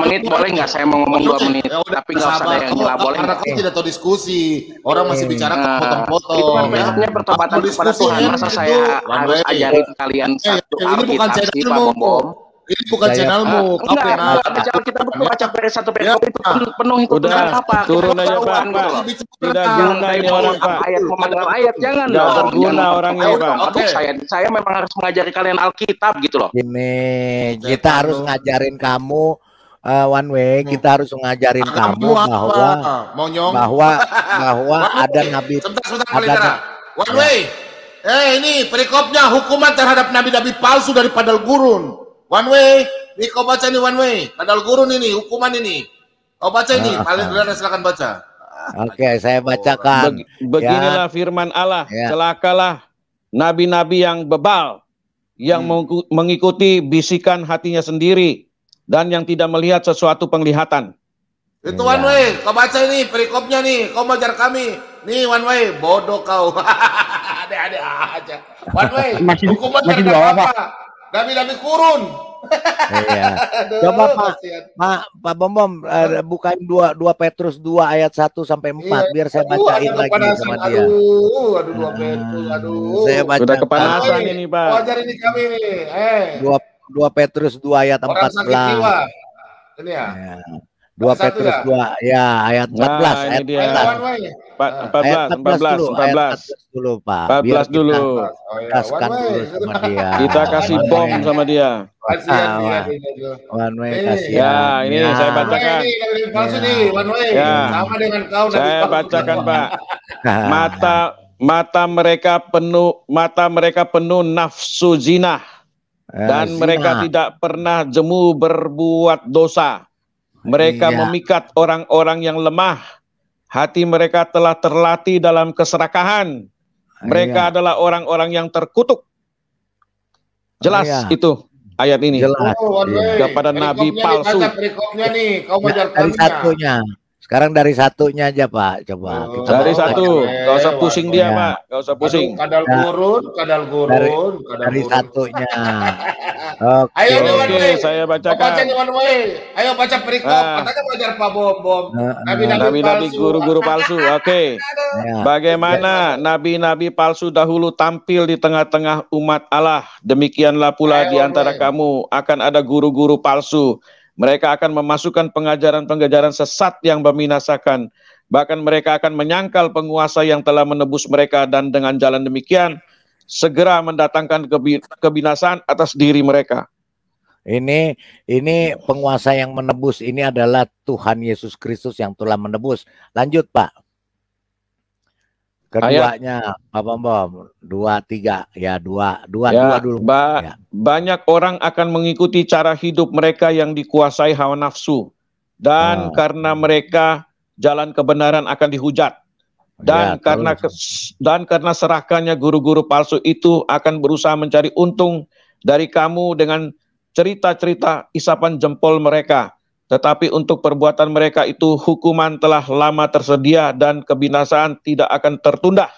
Speaker 13: menit, boleh nggak? Saya mau ngomong 2 menit, tapi nggak usah ada yang nyela, boleh nggak?
Speaker 1: Karena tidak tahu diskusi, orang masih bicara potong-potong.
Speaker 13: Itu kan perikopnya pertobatan kepada Tuhan, masa saya harus ajarin kalian satu Alkitab sih, Pak Bom?
Speaker 1: Ini bukan channelmu.
Speaker 13: Enggak, baca Alkitab itu baca satu perikop itu penuh itu dengan apa?
Speaker 11: Turun aja Pak. Tidak guna ini orang Pak.
Speaker 13: Ayat memandang ayat, jangan
Speaker 11: dong. Tidak berguna orangnya Pak.
Speaker 13: Saya memang harus mengajari kalian Alkitab gitu loh.
Speaker 2: Ini kita harus ngajarin kamu One Way, kita harus ngajarin kamu bahwa ada nabi.
Speaker 1: Sebentar, One Way. Ini perikopnya hukuman terhadap nabi-nabi palsu dari Padang Gurun. One Way, ini kau baca nih One Way. Padahal gurun ini, hukuman ini. Kau baca ini, paling benar silakan baca.
Speaker 2: Oke, saya bacakan.
Speaker 11: Beginilah firman Allah, celakalah nabi-nabi yang bebal, yang mengikuti bisikan hatinya sendiri, dan yang tidak melihat sesuatu penglihatan.
Speaker 1: Itu One Way, kau baca ini, perikopnya nih, kau mengajar kami. Nih One Way, bodoh kau. Ada-ada aja. One Way, hukuman terhadap apa? Nabi-nabi kurun.
Speaker 2: Iya. Coba Pak Bom bukain 2 Petrus 2 ayat 1 sampai 4 biar saya bacain lagi sama dia.
Speaker 1: Aduh 2 Petrus, aduh.
Speaker 2: Saya baca.
Speaker 11: Sudah kepanasan ini Pak.
Speaker 1: Ajar ini kami nih.
Speaker 2: 2 Petrus 2 ayat 14.
Speaker 1: Ini ya.
Speaker 2: 2 Petrus 2 ya ayat 14 ayat 14 dulu Pak.
Speaker 11: 14 dulu.
Speaker 2: Kaskan dulu sama dia.
Speaker 11: Kita kasih bom sama dia.
Speaker 2: One Way kasih.
Speaker 11: Ya, ini saya bacakan.
Speaker 1: Sama dengan kau.
Speaker 11: Saya bacakan Pak. Mata mereka penuh nafsu zina dan mereka tidak pernah jemu berbuat dosa. Mereka memikat orang-orang yang lemah. Hati mereka telah terlatih dalam keserakahan. Mereka adalah orang-orang yang terkutuk. Jelas itu ayat ini.
Speaker 2: Jelas.
Speaker 11: Kepada nabi palsu.
Speaker 2: Dari satunya. Sekarang dari satunya aja Pak. Coba.
Speaker 11: Dari satu. Gak usah pusing dia Pak. Gak usah pusing.
Speaker 1: Kadal gurun.
Speaker 2: Dari satunya.
Speaker 11: Oke, saya bacakan.
Speaker 1: Ayo baca perikop. Katanya belajar Pak Bom.
Speaker 11: Nabi-nabi guru-guru palsu. Oke. Bagaimana nabi-nabi palsu dahulu tampil di tengah-tengah umat Allah, demikianlah pula di antara kamu akan ada guru-guru palsu. Mereka akan memasukkan pengajaran-pengajaran sesat yang membinasakan. Bahkan mereka akan menyangkal penguasa yang telah menebus mereka, dan dengan jalan demikian segera mendatangkan kebinasaan atas diri mereka.
Speaker 2: Ini penguasa yang menebus ini adalah Tuhan Yesus Kristus yang telah menebus. Lanjut Pak. Keduanya, Pak Bom, 2, 3, ya dua dulu. Ya.
Speaker 11: Banyak orang akan mengikuti cara hidup mereka yang dikuasai hawa nafsu, dan karena mereka jalan kebenaran akan dihujat, dan karena serahkannya guru-guru palsu itu akan berusaha mencari untung dari kamu dengan cerita-cerita isapan jempol mereka. Tetapi untuk perbuatan mereka itu hukuman telah lama tersedia dan kebinasaan tidak akan tertunda.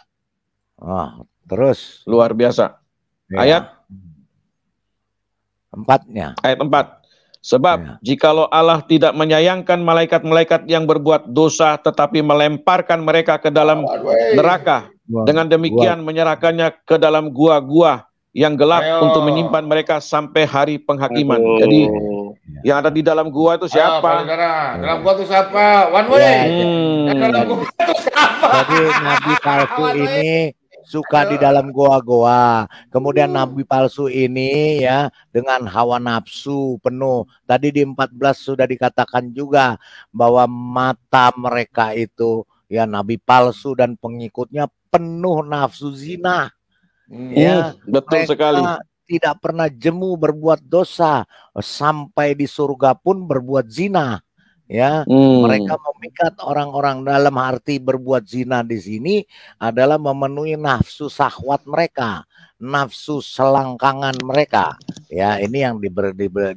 Speaker 2: Terus.
Speaker 11: Luar biasa.
Speaker 2: Ya.
Speaker 11: Ayat
Speaker 2: 4-nya.
Speaker 11: Ayat 4. Sebab jikalau Allah tidak menyayangkan malaikat-malaikat yang berbuat dosa tetapi melemparkan mereka ke dalam neraka, dengan demikian menyerahkannya ke dalam gua-gua yang gelap untuk menyimpan mereka sampai hari penghakiman. Jadi yang ada di dalam gua itu siapa?
Speaker 1: Dalam gua itu siapa? One way. Dalam gua itu siapa?
Speaker 2: Jadi nabi palsu ini suka di dalam goa-goa. Kemudian nabi palsu ini ya dengan hawa nafsu penuh. Tadi di 14 sudah dikatakan juga bahwa mata mereka itu ya nabi palsu dan pengikutnya penuh nafsu zina. Ya,
Speaker 11: betul sekali.
Speaker 2: Tidak pernah jemu berbuat dosa, sampai di surga pun berbuat zina. Ya, mereka memikat orang-orang, dalam arti berbuat zina di sini adalah memenuhi nafsu syahwat mereka, nafsu selangkangan mereka. Ya, ini yang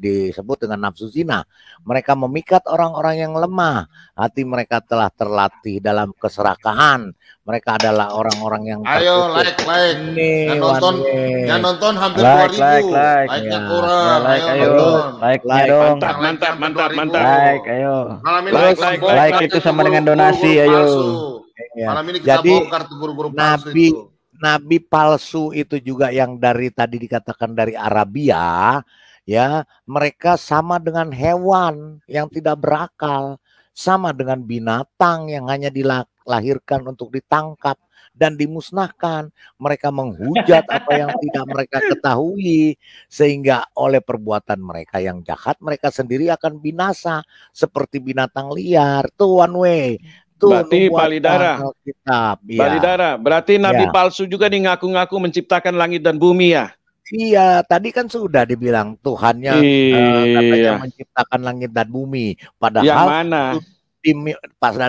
Speaker 2: disebut dengan nafsu zina. Mereka memikat orang-orang yang lemah. Hati mereka telah terlatih dalam keserakahan. Mereka adalah orang-orang yang
Speaker 1: ayo like
Speaker 2: ini
Speaker 1: yang nonton hampir 2000 like-nya kurang,
Speaker 10: like-nya dong,
Speaker 11: mantap
Speaker 10: like, ayo like itu sama dengan donasi, ayo.
Speaker 1: Malam ini kita bongkar tuh guru-guru palsu itu.
Speaker 2: Nabi palsu itu juga yang dari tadi dikatakan dari Arabia, ya, mereka sama dengan hewan yang tidak berakal, sama dengan binatang yang hanya dilahirkan untuk ditangkap dan dimusnahkan. Mereka menghujat apa yang tidak mereka ketahui, sehingga oleh perbuatan mereka yang jahat mereka sendiri akan binasa seperti binatang liar. Tuh one way. Tuh,
Speaker 11: berarti Balidara, berarti nabi palsu juga ngaku-ngaku menciptakan langit dan bumi ya?
Speaker 2: Iya, tadi kan sudah dibilang Tuhannya katanya menciptakan langit dan bumi. Padahal
Speaker 11: yang mana?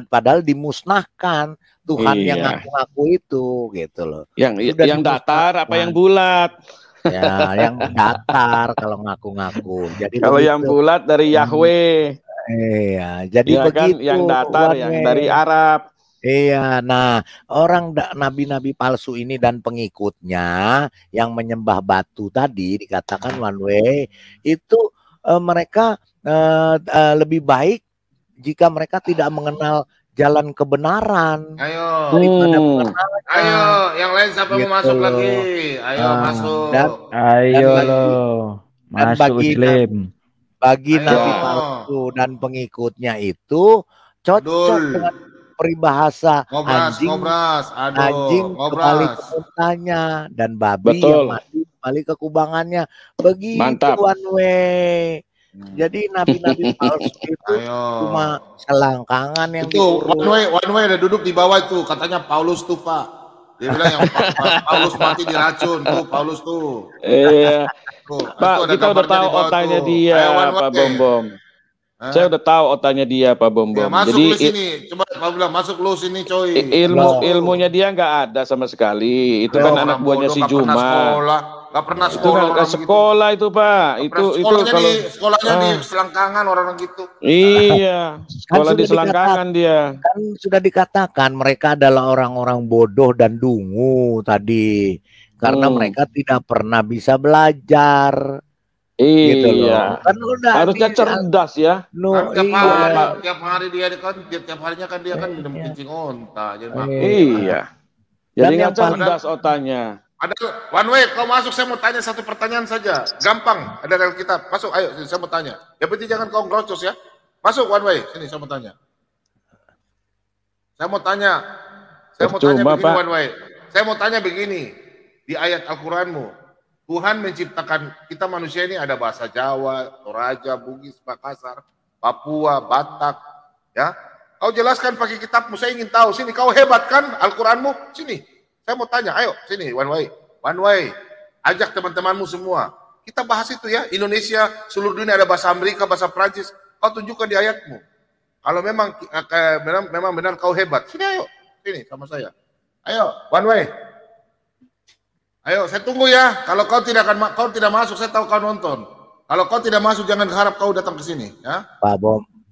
Speaker 2: Padahal dimusnahkan Tuhan yang ngaku-ngaku itu, gitu loh.
Speaker 11: Yang datar apa yang bulat?
Speaker 2: Ya, yang datar kalau ngaku-ngaku. Jadi
Speaker 11: kalau yang bulat dari Yahweh.
Speaker 2: Iya, jadi
Speaker 11: ya
Speaker 2: begitu.
Speaker 11: Kan, yang datar yang dari Arab.
Speaker 2: Iya, nah orang nabi-nabi palsu ini dan pengikutnya yang menyembah batu tadi dikatakan one way itu mereka lebih baik jika mereka tidak mengenal jalan kebenaran.
Speaker 1: Ayo, yang lain siapa mau masuk lagi? Ayo masuk.
Speaker 10: Ayo loh, masuk Muslim.
Speaker 2: Bagi nabi palsu dan pengikutnya itu cocok dengan peribahasa anjing kembali ke muntahnya dan babi yang mati kembali ke kubangannya. Begitu one way. Jadi nabi-nabi palsu itu cuma selangkangan yang
Speaker 1: itu one way ada duduk di bawah itu, katanya Paulus tuh Pak. Dia bilang yang Paulus mati diracun tuh, Paulus tuh.
Speaker 11: Iya. Pak, kita udah tahu otaknya dia, Pak Bom. Saya udah tahu otaknya dia, Pak Bom.
Speaker 1: Ya, masuk jadi lu sini, coba Pak bilang masuk lu sini, coy.
Speaker 11: Ilmunya dia nggak ada sama sekali. Itu kan anak buahnya si Juma.
Speaker 1: Gak pernah
Speaker 11: sekolah. Itu sekolah itu Pak. Itu kalau
Speaker 1: sekolahnya di selangkangan orang gitu.
Speaker 11: Iya, sekolah di selangkangan dia.
Speaker 2: Kan sudah dikatakan mereka adalah orang-orang bodoh dan dungu tadi. Karena mereka tidak pernah bisa belajar.
Speaker 11: Iya.
Speaker 2: Gitu loh. Kan udah
Speaker 11: harusnya cerdas ya.
Speaker 1: Tiap hari dia kan tiap harinya kan dia kan minum kencing onta.
Speaker 11: Iya. Jadi nggak cerdas otaknya.
Speaker 1: Ada one way, kau masuk, saya mau tanya satu pertanyaan saja. Gampang, ada dalam kitab. Masuk, ayo, saya mau tanya. Yang penting jangan kau ngerocos ya. Masuk one way, sini saya mau tanya. Saya mau tanya begini Pak. One way. Saya mau tanya begini. Di ayat Al-Quranmu, Tuhan menciptakan kita manusia ini ada bahasa Jawa, Toraja, Bugis, Makassar, Papua, Batak, ya. Kau jelaskan pakai kitabmu, saya ingin tahu. Sini, kau hebat kan Al-Quranmu? Sini, saya mau tanya. Ayo, sini, One Way. One Way, ajak teman-temanmu semua. Kita bahas itu ya. Indonesia, seluruh dunia ada bahasa Amerika, bahasa Prancis. Kau tunjukkan di ayatmu. Kalau memang benar kau hebat. Sini, ayo. Sini, sama saya. Ayo, One Way. Ayo, saya tunggu ya. Kalau kau tidak masuk, saya tahu kau nonton. Kalau kau tidak masuk, jangan harap kau datang ke sini, ya.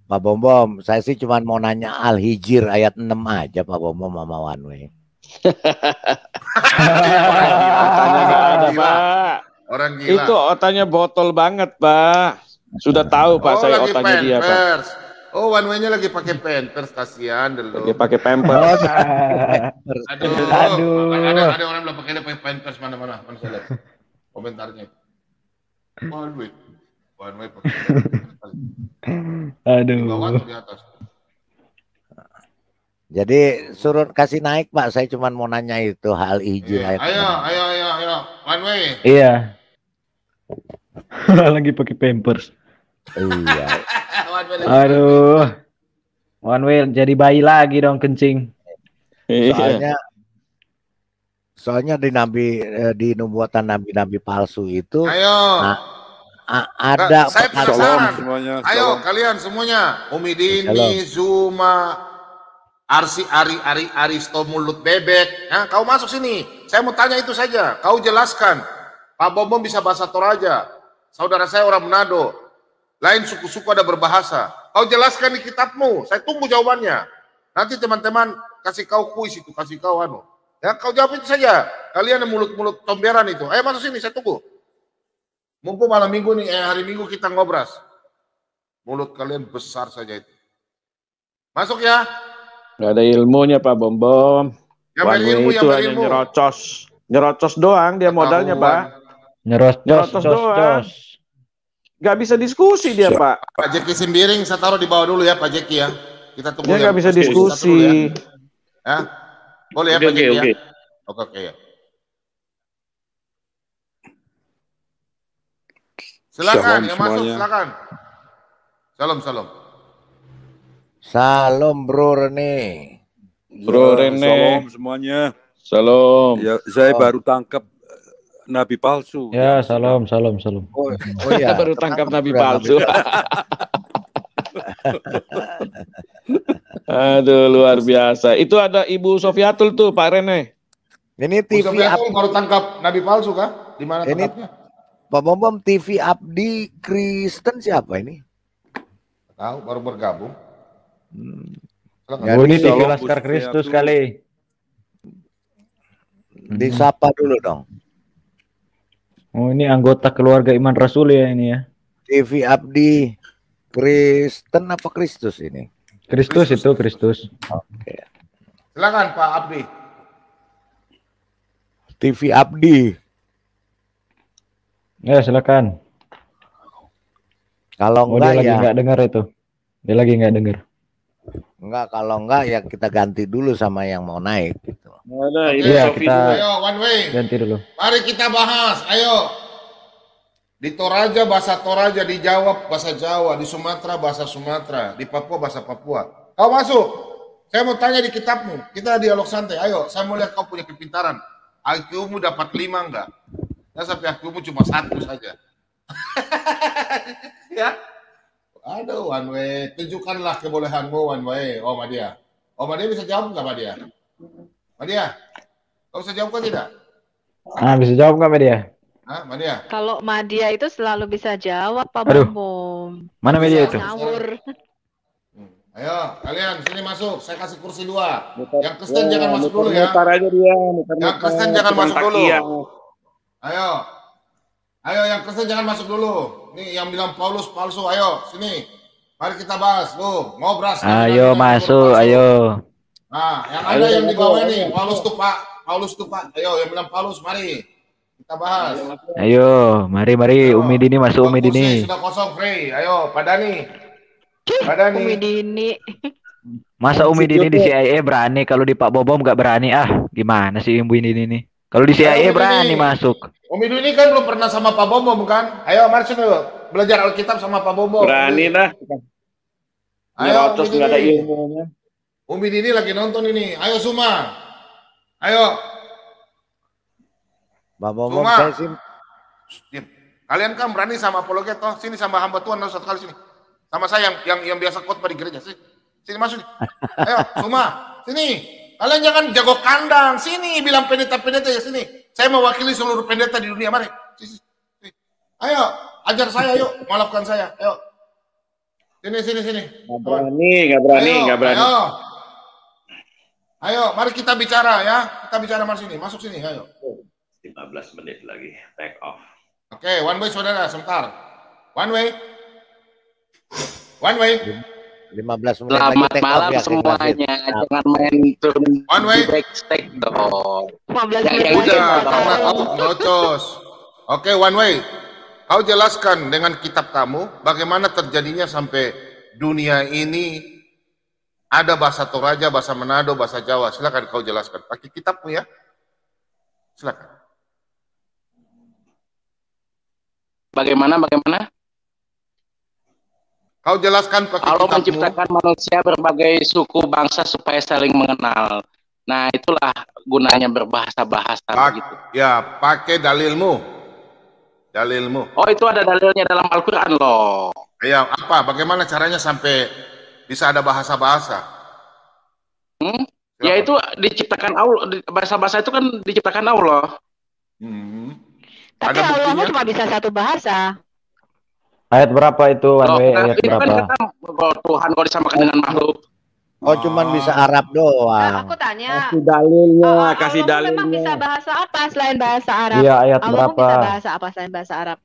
Speaker 2: Pak Bom, saya sih cuma mau nanya Al-Hijr ayat 6 aja, Pak Bom sama One Way.
Speaker 11: Otaknya nggak ada, Pak.
Speaker 1: Orang gila.
Speaker 11: Itu otaknya botol banget, Pak. Sudah tahu, Pak, saya otaknya dia, Pak.
Speaker 1: Oh, One Way-nya lagi pakai pampers, kasihan dulu.
Speaker 11: Lagi pakai pampers.
Speaker 1: Aduh. Ada orang bilang pakai pampers mana-mana. Mana saya lihat komentarnya. One Way pakai pampers.
Speaker 10: Aduh.
Speaker 1: Di bawah atau di atas?
Speaker 2: Jadi suruh kasih naik, Pak. Saya cuma mau nanya itu hal izin ayat.
Speaker 1: Ayo. One Way.
Speaker 10: Iya. Lagi pakai pampers.
Speaker 2: Iya.
Speaker 10: Aduh. One Way jadi bayi lagi dong kencing.
Speaker 2: Soalnya di nubuatan nabi-nabi palsu itu ada
Speaker 1: saya penasaran. Ayo kalian semuanya, Umi Dini, Zuma, Aristo mulut bebek, ya, kau masuk sini. Saya mau tanya itu saja. Kau jelaskan. Pak Bom bisa bahasa Toraja. Saudara saya orang Manado. Lain suku-suku ada berbahasa. Kau jelaskan di kitabmu. Saya tunggu jawabannya. Nanti teman-teman kasih kau kuis itu, kasih kau anu. Ya, kau jawab itu saja. Kalian yang mulut-mulut comberan itu. Ayo masuk sini, saya tunggu. Mumpung malam minggu nih, hari minggu kita ngobras. Mulut kalian besar saja itu. Masuk ya.
Speaker 11: Gak ada ilmunya, Pak Bom. One Way itu hanya nyerocos doang dia modalnya, Pak. Nyerocos doang. Gak bisa diskusi dia, Pak.
Speaker 1: Pak Jeki Simbiring saya taruh di bawah dulu ya, Pak Jeki ya. Kita tunggu.
Speaker 11: Dia gak bisa diskusi.
Speaker 1: Ya. Boleh ya, Pak Jeki ya. Oke ya. Silakan, yang masuk silakan. Salam.
Speaker 2: Salam Bro Rene.
Speaker 11: Bro Rene.
Speaker 14: Salam semuanya.
Speaker 11: Salam.
Speaker 14: Ya, saya baru tangkap nabi palsu.
Speaker 10: Ya, salam.
Speaker 2: Oh ya,
Speaker 11: baru tangkap nabi palsu. Aduh, luar biasa. Itu ada Ibu Sofiatul tuh, Pak Rene.
Speaker 2: Ini TV
Speaker 1: Sofiatul baru tangkap nabi palsu kah? Di mana tempatnya?
Speaker 2: Pak Bom TV Abdi Kristen siapa ini?
Speaker 1: Tahu, baru bergabung.
Speaker 10: Oh, ini TV Laskar Kristus kali.
Speaker 2: Disapa dulu dong.
Speaker 10: Oh, ini anggota keluarga Iman Rasul ya ini ya.
Speaker 2: TV Abdi Kristen apa Kristus ini?
Speaker 10: Kristus itu Kristus.
Speaker 2: Oke.
Speaker 1: Silakan Pak Abdi.
Speaker 2: TV Abdi.
Speaker 10: Ya silakan.
Speaker 2: Kalau
Speaker 10: dia
Speaker 2: enggak
Speaker 10: lagi nggak dengar itu. Dia lagi nggak dengar.
Speaker 2: Enggak, kalau enggak ya kita ganti dulu sama yang mau naik gitu.
Speaker 11: Ada,
Speaker 10: iya, kita
Speaker 1: ayo One Way.
Speaker 10: Ganti dulu.
Speaker 1: Mari kita bahas. Ayo. Di Toraja bahasa Toraja, di Jawa bahasa Jawa, di Sumatera bahasa Sumatera, di Papua bahasa Papua. Kau masuk. Saya mau tanya di kitabmu. Kita dialog santai. Ayo, saya mau lihat kau punya kepintaran. IQ-mu dapat 5 enggak? Nah, sampai IQ-mu cuma 1 saja. Ya. Aduh, One Way. Tunjukkanlah kebolehanmu, One Way. Oh, Madia. Oh, Madia bisa jawab nggak, Madia? Madia, kau bisa jawab kan tidak?
Speaker 10: Bisa jawab nggak, Madia?
Speaker 1: Madia.
Speaker 9: Kalau Madia itu selalu bisa jawab, Pak Bom.
Speaker 10: Mana Madia itu?
Speaker 9: Ngawur.
Speaker 1: Ayo, kalian sini masuk. Saya kasih kursi 2. Yang Kristen jangan masuk dulu ya. Yang Kristen jangan masuk dulu. Ayo, yang Kristen jangan masuk dulu. Nih yang bilang Paulus palsu, ayo sini. Mari kita bahas. Tuh, ngobras.
Speaker 10: Ayo masuk, ayo.
Speaker 1: Nah, yang ada yang di bawah ini, Paulus tuh Pak. Ayo, yang bilang Paulus, mari kita bahas.
Speaker 10: Ayo, mari. Umi Dini masuk, Umi Dini.
Speaker 1: Sudah kosong, Frey. Ayo, Pak Dani.
Speaker 9: Umi Dini.
Speaker 10: Masa Umi Dini di CIA berani, kalau di Pak Bobom nggak berani? Gimana sih Umi Dini ini? Kalau di CIA berani masuk.
Speaker 1: Umi Dini kan belum pernah sama Pak Bobom kan? Ayo, mari sini belajar Alkitab sama Pak Bobom.
Speaker 11: Berani dah.
Speaker 1: Ayo,
Speaker 11: terus nggak ada ilmunya.
Speaker 1: Umi Dini lagi nonton ini. Ayo Suma. Ayo.
Speaker 2: Bapak
Speaker 1: Suma.
Speaker 2: saya sih.
Speaker 1: Diam. Kalian kan berani sama apologet toh? Sini sama hamba Tuhan satu kali sini. Sama saya yang biasa khotbah di gereja. Sini masuk. Ayo Suma. Sini. Kalian jangan jago kandang. Sini bilang pendeta-pendeta ya sini. Saya mewakili seluruh pendeta di dunia. Mari. Sini. Ayo. Ajar saya yuk. Maafkan saya. Ayo. Sini.
Speaker 13: Nggak berani.
Speaker 1: Ayo, mari kita bicara ya. Kita bicara mari sini. Masuk sini, ayo.
Speaker 15: 15 menit lagi. Take off.
Speaker 1: Oke, one way saudara, sebentar. One way.
Speaker 2: 15 menit
Speaker 13: Selamat
Speaker 2: lagi take off
Speaker 13: malam
Speaker 2: ya.
Speaker 13: semuanya. Jangan main turun
Speaker 1: One way.
Speaker 13: di backstage dong.
Speaker 9: 15
Speaker 13: Ya,
Speaker 9: menit
Speaker 13: ya,
Speaker 9: lagi.
Speaker 1: Udah, karena kamu nyocos. Oke, one way. Kau jelaskan dengan kitab kamu bagaimana terjadinya sampai dunia ini ada bahasa Toraja, bahasa Manado, bahasa Jawa. Silakan kau jelaskan. Pakai kitabmu ya. Silakan.
Speaker 13: Bagaimana?
Speaker 1: Kau jelaskan pakai
Speaker 13: Allah
Speaker 1: kitabmu.
Speaker 13: menciptakan manusia berbagai suku bangsa supaya saling mengenal. Nah, itulah gunanya berbahasa-bahasa begitu.
Speaker 1: Ya, pakai dalilmu.
Speaker 13: Oh, itu ada dalilnya dalam Al-Qur'an loh.
Speaker 1: Ya, apa? Bagaimana caranya sampai bisa ada bahasa-bahasa?
Speaker 13: Ya itu diciptakan Allah, bahasa-bahasa itu kan diciptakan Allah.
Speaker 9: Tapi Allah cuma bisa satu bahasa.
Speaker 10: Ayat berapa itu? Ayat
Speaker 13: Itu kan
Speaker 10: berapa?
Speaker 13: kata Tuhan kalau disamakan dengan makhluk.
Speaker 2: Oh, cuman bisa Arab doang.
Speaker 9: Aku tanya.
Speaker 14: Kasih dalilnya, kasih
Speaker 9: Allah memang bisa
Speaker 14: dalilnya.
Speaker 9: bahasa apa selain bahasa Arab?
Speaker 10: Iya, ayat
Speaker 9: Allah
Speaker 10: berapa?
Speaker 9: bisa bahasa apa selain bahasa Arab?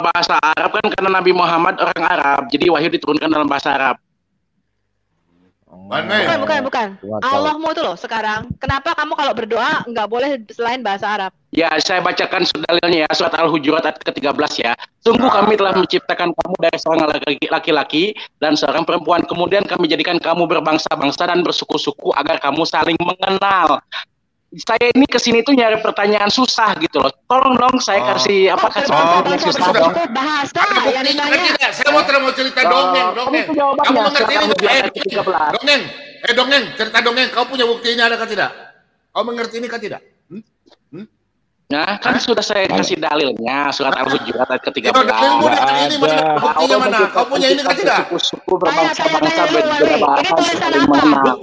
Speaker 13: Bahasa Arab kan karena Nabi Muhammad orang Arab, jadi wahyu diturunkan dalam bahasa Arab.
Speaker 9: Bukan. Allahmu itu loh sekarang. Kenapa kamu kalau berdoa nggak boleh selain bahasa Arab?
Speaker 13: Ya, saya bacakan dalilnya ya, surat Al-Hujurat ayat ke-13 ya. Sungguh kami telah menciptakan kamu dari seorang laki-laki dan seorang perempuan. Kemudian kami jadikan kamu berbangsa-bangsa dan bersuku-suku agar kamu saling mengenal. Saya ini kesini tuh nyari pertanyaan susah gitu loh. Tolong dong saya kasih pertanyaan yang susah dong.
Speaker 9: Bahasa yang ditanya.
Speaker 1: Saya mau cerita dongeng. Kamu mengerti ini? Dongeng, cerita dongeng. Kau punya bukti ini ada kah tidak? Kau mengerti ini kah tidak?
Speaker 13: Nah, kan sudah saya kasih dalilnya surat Al-Hujurat ayat ke-13.
Speaker 1: Ini mana buktinya mana? Kau punya ini kah tidak?
Speaker 13: Suku-suku berbangsa-bangsa berbeda bahasa saling mengenal.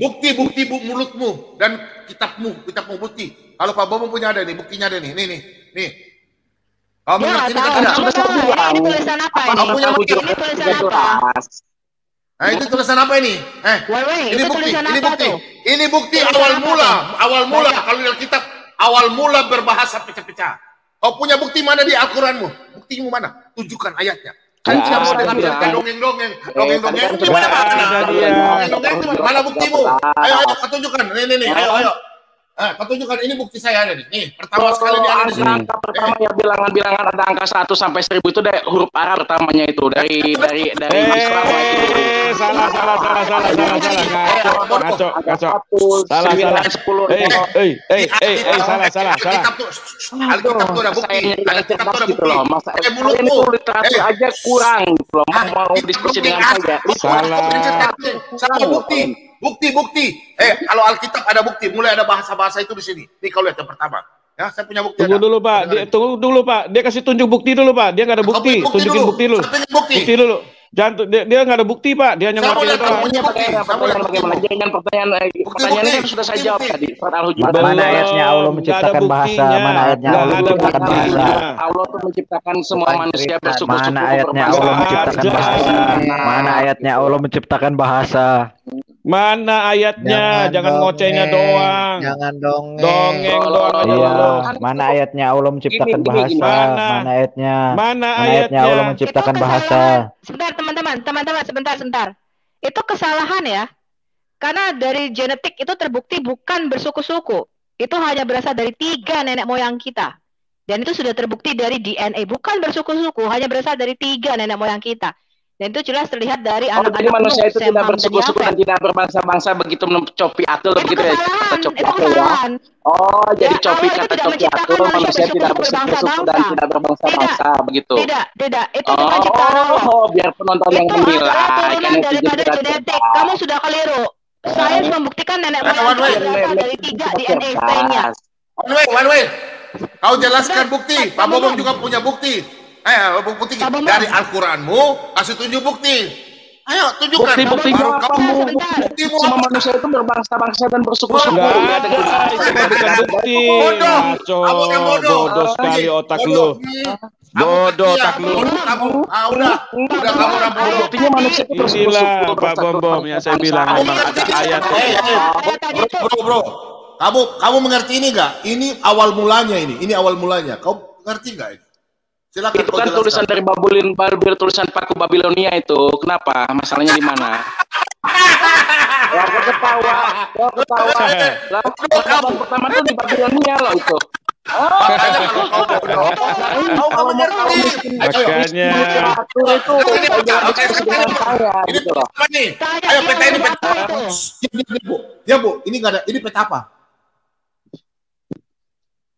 Speaker 1: Bukti mulutmu dan kitabmu bukti. Kalau Pak Bobo punya ada nih, buktinya ada nih. Nih. Kau mengerti ini kah tidak?
Speaker 9: Ini tulisan apa ini?
Speaker 1: Kau punya
Speaker 9: Ini tulisan apa?
Speaker 1: Nah, itu tulisan apa ini? Ini bukti awal mula kalau dalam kitab awal mula berbahasa pecah-pecah. Kau punya bukti mana di Al-Qur'anmu? Buktimu mana? Tunjukkan ayatnya. Kan tidak mau dengan cerita dongeng-dongeng. Mana buktimu? Ayo, kau tunjukkan. Nih, ayo. Kau tunjukkan, ini bukti saya ada nih. Nih, pertama sekali ini ada di sini.
Speaker 13: Angka pertama ya bilangan-bilangan ada angka 1 sampai 1000 itu dari huruf Arab pertamanya itu dari Islam itu.
Speaker 14: Salah. Salah. Salah.
Speaker 1: Alkitab tuh ada bukti.
Speaker 13: Alkitab tuh ada bukti. Masa kalian itu literasi aja kurang gitu loh. Mau diskusi dengan saya.
Speaker 1: Salah bukti. Kalau Alkitab ada bukti, mulai ada bahasa-bahasa itu di sini. Nih kau lihat yang pertama. Ya, saya punya bukti.
Speaker 11: Tunggu dulu, Pak. Dia kasih tunjuk bukti dulu, Pak. Dia nggak ada bukti. Tunjukin bukti dulu. Bukti dulu. Jangan, dia nggak ada bukti, Pak. Dia hanya mewakili doang.
Speaker 13: Pertanyaannya kan sudah saya jawab tadi. Surat Al-Hujurat.
Speaker 10: Mana ayatnya Allah menciptakan bahasa? Mana ayatnya Allah menciptakan bahasa?
Speaker 13: Allah tuh menciptakan semua manusia bersuku-suku.
Speaker 10: Mana ayatnya Allah menciptakan bahasa? Mana ayatnya Allah menciptakan bahasa?
Speaker 11: Mana ayatnya? Jangan ngocehnya doang.
Speaker 2: Jangan
Speaker 11: dongeng doang aja.
Speaker 10: Iya. Mana ayatnya Allah menciptakan bahasa? Mana ayatnya?
Speaker 11: Mana ayatnya
Speaker 10: Allah menciptakan bahasa?
Speaker 9: Sebentar teman-teman, sebentar. Itu kesalahan ya. Karena dari genetik itu terbukti bukan bersuku-suku. Itu hanya berasal dari 3 nenek moyang kita. Dan itu sudah terbukti dari DNA. Bukan bersuku-suku, hanya berasal dari 3 nenek moyang kita. Dan itu jelas terlihat dari
Speaker 13: Oh,
Speaker 9: anak-anak
Speaker 13: jadi manusia itu
Speaker 9: Sem,
Speaker 13: tidak
Speaker 9: Ham, dan
Speaker 13: bersuku-suku dan
Speaker 9: Yafet.
Speaker 13: tidak berbangsa-bangsa begitu copi atul
Speaker 9: Itu
Speaker 13: begitu ya kata
Speaker 9: kesalahan,
Speaker 13: copi
Speaker 9: itu
Speaker 13: atul ya.
Speaker 9: kesalahan.
Speaker 13: Oh, jadi
Speaker 9: Ya,
Speaker 13: copi
Speaker 9: Allah itu
Speaker 13: kata
Speaker 9: tidak
Speaker 13: copi
Speaker 9: menciptakan
Speaker 13: atul
Speaker 9: manusia
Speaker 13: manusia tidak bersuku-suku dan
Speaker 9: berbangsa-bangsa.
Speaker 13: tidak berbangsa-bangsa begitu.
Speaker 9: Tidak, itu bukan ciptaan Allah.
Speaker 13: Oh, biar penonton yang
Speaker 9: Itu adalah
Speaker 13: menilai kan
Speaker 9: turunan
Speaker 13: itu
Speaker 9: daripada
Speaker 13: jadi
Speaker 9: genetik. Kamu sudah keliru. Saya membuktikan nenek moyang kita berasal dari 3 DNA strain-nya.
Speaker 1: One way. Kau jelaskan bukti. Pak Bobom juga punya bukti. Bukti dari Al-Quranmu, kasih tunjuk bukti. Ayo, tunjukkan.
Speaker 13: Bukti-buktinya
Speaker 1: Baru
Speaker 13: apa?
Speaker 1: kamu
Speaker 13: Buktimu semua manusia itu berbangsa-bangsa dan bersuku-suku.
Speaker 11: Enggak ada, itu bukan bukti. Bodoh sekali otak lu. Bodoh otak lu.
Speaker 1: Udah kamu rampung.
Speaker 13: Buktinya manusia itu
Speaker 11: Inilah Pak Bom yang saya bilang memang ada ayat.
Speaker 1: Bro. Kamu mengerti ini nggak? Ini awal mulanya ini. Ini awal mulanya. Kau ngerti nggak ini? Silakan.
Speaker 13: Itu kan tulisan dari Babylon, tulisan Paku Babilonia itu. Kenapa? Masalahnya di mana? Ya, kau ketawa. Lah, abang pertama tuh di Babilonia loh itu. Kalau miskin
Speaker 11: Makanya
Speaker 13: itu dengan saya gitu loh.
Speaker 1: Apa nih? Ayo peta ini peta. Ya Bu, ini nggak ada. Ini peta apa?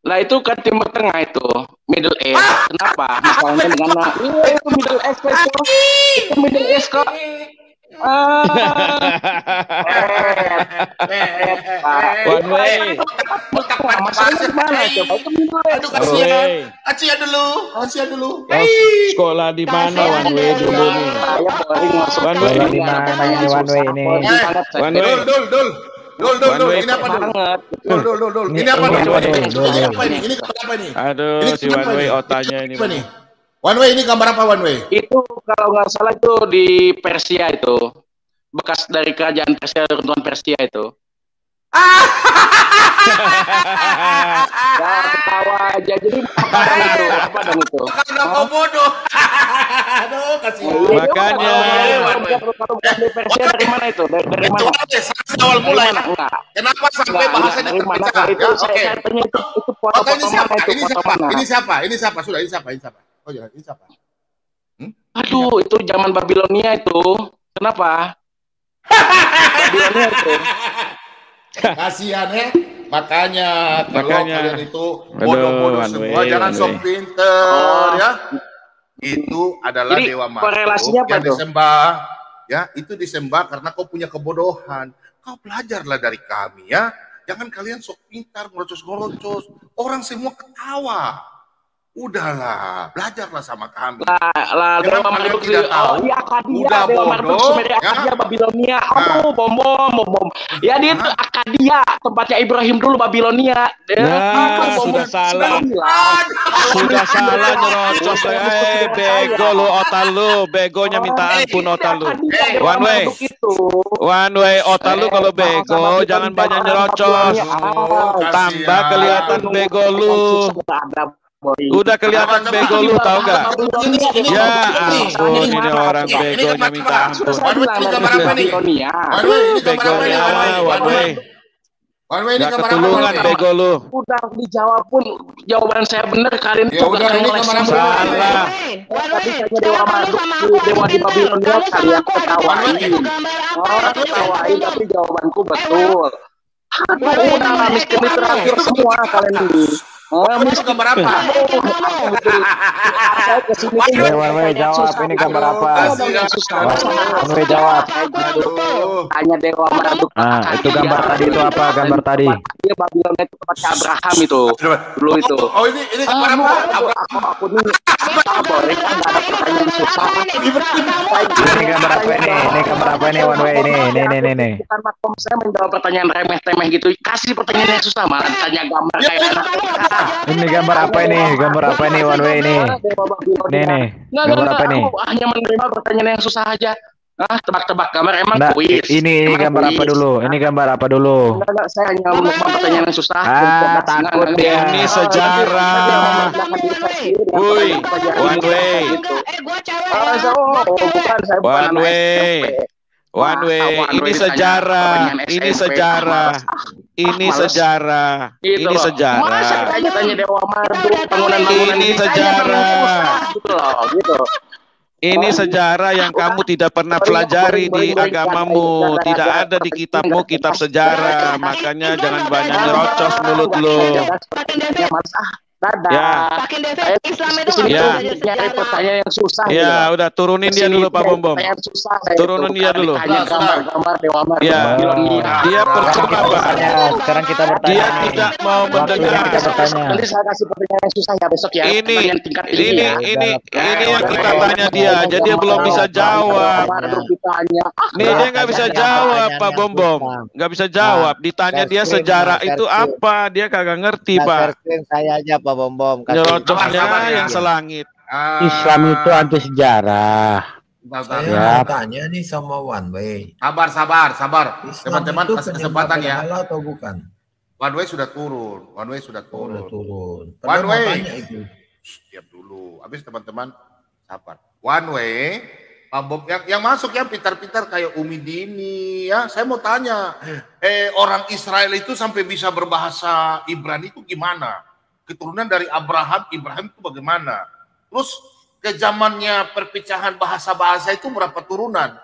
Speaker 13: Lah itu kan Timur Tengah itu, Middle East. Kenapa? Misalnya dengan itu Middle East itu Middle East kok.
Speaker 11: One way.
Speaker 13: Masalahnya di mana coba? Itu Middle East.
Speaker 1: Kasihan. Kasihan dulu.
Speaker 11: Kau sekolah di mana One way dulu nih?
Speaker 13: Saya boring masuk.
Speaker 11: One way
Speaker 10: Sekolah di mana ini One way ini?
Speaker 11: One way.
Speaker 1: Dul, ini apa dul? Dul. Ini apa nih? Ini gambar apa ini?
Speaker 11: Aduh, si One way otaknya ini.
Speaker 1: Apa nih? One way ini gambar apa One way?
Speaker 13: Itu kalau nggak salah itu di Persia itu. Bekas dari kerajaan Persia, runtuhan Persia itu. Ya, ketawa aja. Jadi apa dong itu?
Speaker 1: Karena kau bodoh. Aduh, kasihan.
Speaker 11: Makanya.
Speaker 13: Kalau bukan di Persia dari mana itu? Dari mana?
Speaker 1: Awal mulai.
Speaker 13: Enggak.
Speaker 1: Kenapa sampai bahasanya
Speaker 13: dari mana?
Speaker 1: terpecah?
Speaker 13: Itu
Speaker 1: Oke.
Speaker 13: saya tanya itu foto-foto mana itu? Foto mana?
Speaker 1: Ini siapa? Sudah, Oh ya, ini siapa?
Speaker 13: Aduh, itu zaman Babilonia itu. Kenapa? Babilonia itu.
Speaker 1: Kasihan ya. Makanya kalau kalian itu
Speaker 11: Aduh,
Speaker 1: bodoh-bodoh
Speaker 11: One
Speaker 1: semua,
Speaker 11: way,
Speaker 1: jangan
Speaker 11: One
Speaker 1: sok
Speaker 11: way.
Speaker 1: pinter ya. Itu adalah
Speaker 13: Jadi,
Speaker 1: dewa
Speaker 13: korelasinya
Speaker 1: makhluk
Speaker 13: apa
Speaker 1: yang
Speaker 13: tuh?
Speaker 1: disembah. Ya, itu disembah karena kau punya kebodohan. Kau belajarlah dari kami ya. Jangan kalian sok pintar, ngerocos-ngerocos. Orang semua ketawa. Udahlah, belajarlah sama kami.
Speaker 13: Lah,
Speaker 1: Jangan
Speaker 13: dewa
Speaker 1: kalian
Speaker 13: Marduk
Speaker 1: tidak tahu.
Speaker 13: di Akadia,
Speaker 1: Udah
Speaker 13: dewa Marduk
Speaker 1: bodoh,
Speaker 13: Sumeria,
Speaker 1: ya.
Speaker 13: Akadia, Babilonia. Aduh, bom. Ya dia itu Akadia, tempatnya Ibrahim dulu Babilonia.
Speaker 11: Nah, sudah salah. Sudah salah nyerocos. Bego lu otak lu. Begonya minta ampun otak lu. One way. One way otak lu kalau bego jangan banyak nyerocos. Tambah kelihatan bego lu. Udah kelihatan bego lu, tahu nggak? Ya ampun, ini orang begonya minta ampun. Begonya One way. Gak ketulungan bego lu.
Speaker 13: Udah dijawab pun jawaban saya benar, kalian
Speaker 1: Ya
Speaker 13: tuh
Speaker 1: udah, ini kemana-mana.
Speaker 11: Salah.
Speaker 13: Tadi tanya dewa Marduk, dewa di Babilonia kalian ketawain. Ketawain tapi jawabanku betul. Aduh, udah miskin literatur semua kalian ini.
Speaker 1: Itu gambar apa?
Speaker 13: Saya kesini
Speaker 10: One way jawab, ini gambar apa? One way jawab.
Speaker 13: Tanya dewa Marduk.
Speaker 10: Nah, itu gambar tadi itu apa? Gambar tadi.
Speaker 13: Dia Babilonia itu tempatnya Abraham itu. Dulu itu.
Speaker 1: Oh ini gambar apa?
Speaker 13: Aku nih boleh kan nggak ada pertanyaan susah.
Speaker 10: Ini gambar apa ini? Ini gambar apa ini One way ini? Nih.
Speaker 13: Bukan makom saya menjawab pertanyaan remeh-temeh gitu. Kasih pertanyaan yang susah malah tanya gambar kayak anak.
Speaker 10: Ini gambar apa ini? Gambar apa ini One way ini? Nih. Gambar apa ini?
Speaker 13: Aku hanya menerima pertanyaan yang susah aja. Tebak-tebak gambar emang
Speaker 10: Nah,
Speaker 13: kuis.
Speaker 10: ini gambar apa dulu? Ini gambar apa dulu?
Speaker 13: Enggak, saya hanya menerima pertanyaan yang susah.
Speaker 10: Takut dia.
Speaker 11: Ini sejarah. Woi, One way.
Speaker 13: Bukan saya bukan
Speaker 11: One way. One way. Ini sejarah. Ini sejarah. Ini sejarah. Ini sejarah.
Speaker 13: Masa tanya dewa Marduk, bangunan-bangunan
Speaker 11: ini sejarah.
Speaker 13: gitu loh, gitu.
Speaker 11: Ini sejarah yang kamu tidak pernah pelajari di agamamu, tidak ada di kitabmu, kitab sejarah. Makanya jangan banyak nyerocos mulut lu. Ya.
Speaker 13: Islam itu repot saya yang susah.
Speaker 11: Ya, udah turunin dia dulu Pak Bom. Turunin dia dulu. Ya. Dia percuma Pak.
Speaker 10: Sekarang kita bertanya.
Speaker 11: Dia tidak mau mendengar.
Speaker 13: Nanti saya kasih pertanyaan yang susah ya besok ya.
Speaker 11: Ini yang kita tanya dia, jadi dia belum bisa jawab. Nih dia nggak bisa jawab Pak Bom, nggak bisa jawab. Ditanya dia sejarah itu apa, dia kagak ngerti Pak.
Speaker 2: Saya aja Pak Bom.
Speaker 11: Nyerocosnya yang selangit.
Speaker 10: Islam itu anti sejarah.
Speaker 12: Saya mau tanya nih sama One Way.
Speaker 1: Sabar. Teman-teman kasih kesempatan ya.
Speaker 12: Atau bukan?
Speaker 1: One Way sudah turun. One Way. Siap dulu. Habis teman-teman sabar. One Way. Pak Bob yang masuk yang pintar-pintar kayak Umi Dini ya. Saya mau tanya, orang Israel itu sampai bisa berbahasa Ibrani itu gimana? Keturunan dari Ibrahim itu bagaimana? Terus ke zamannya perpecahan bahasa-bahasa itu berapa turunan?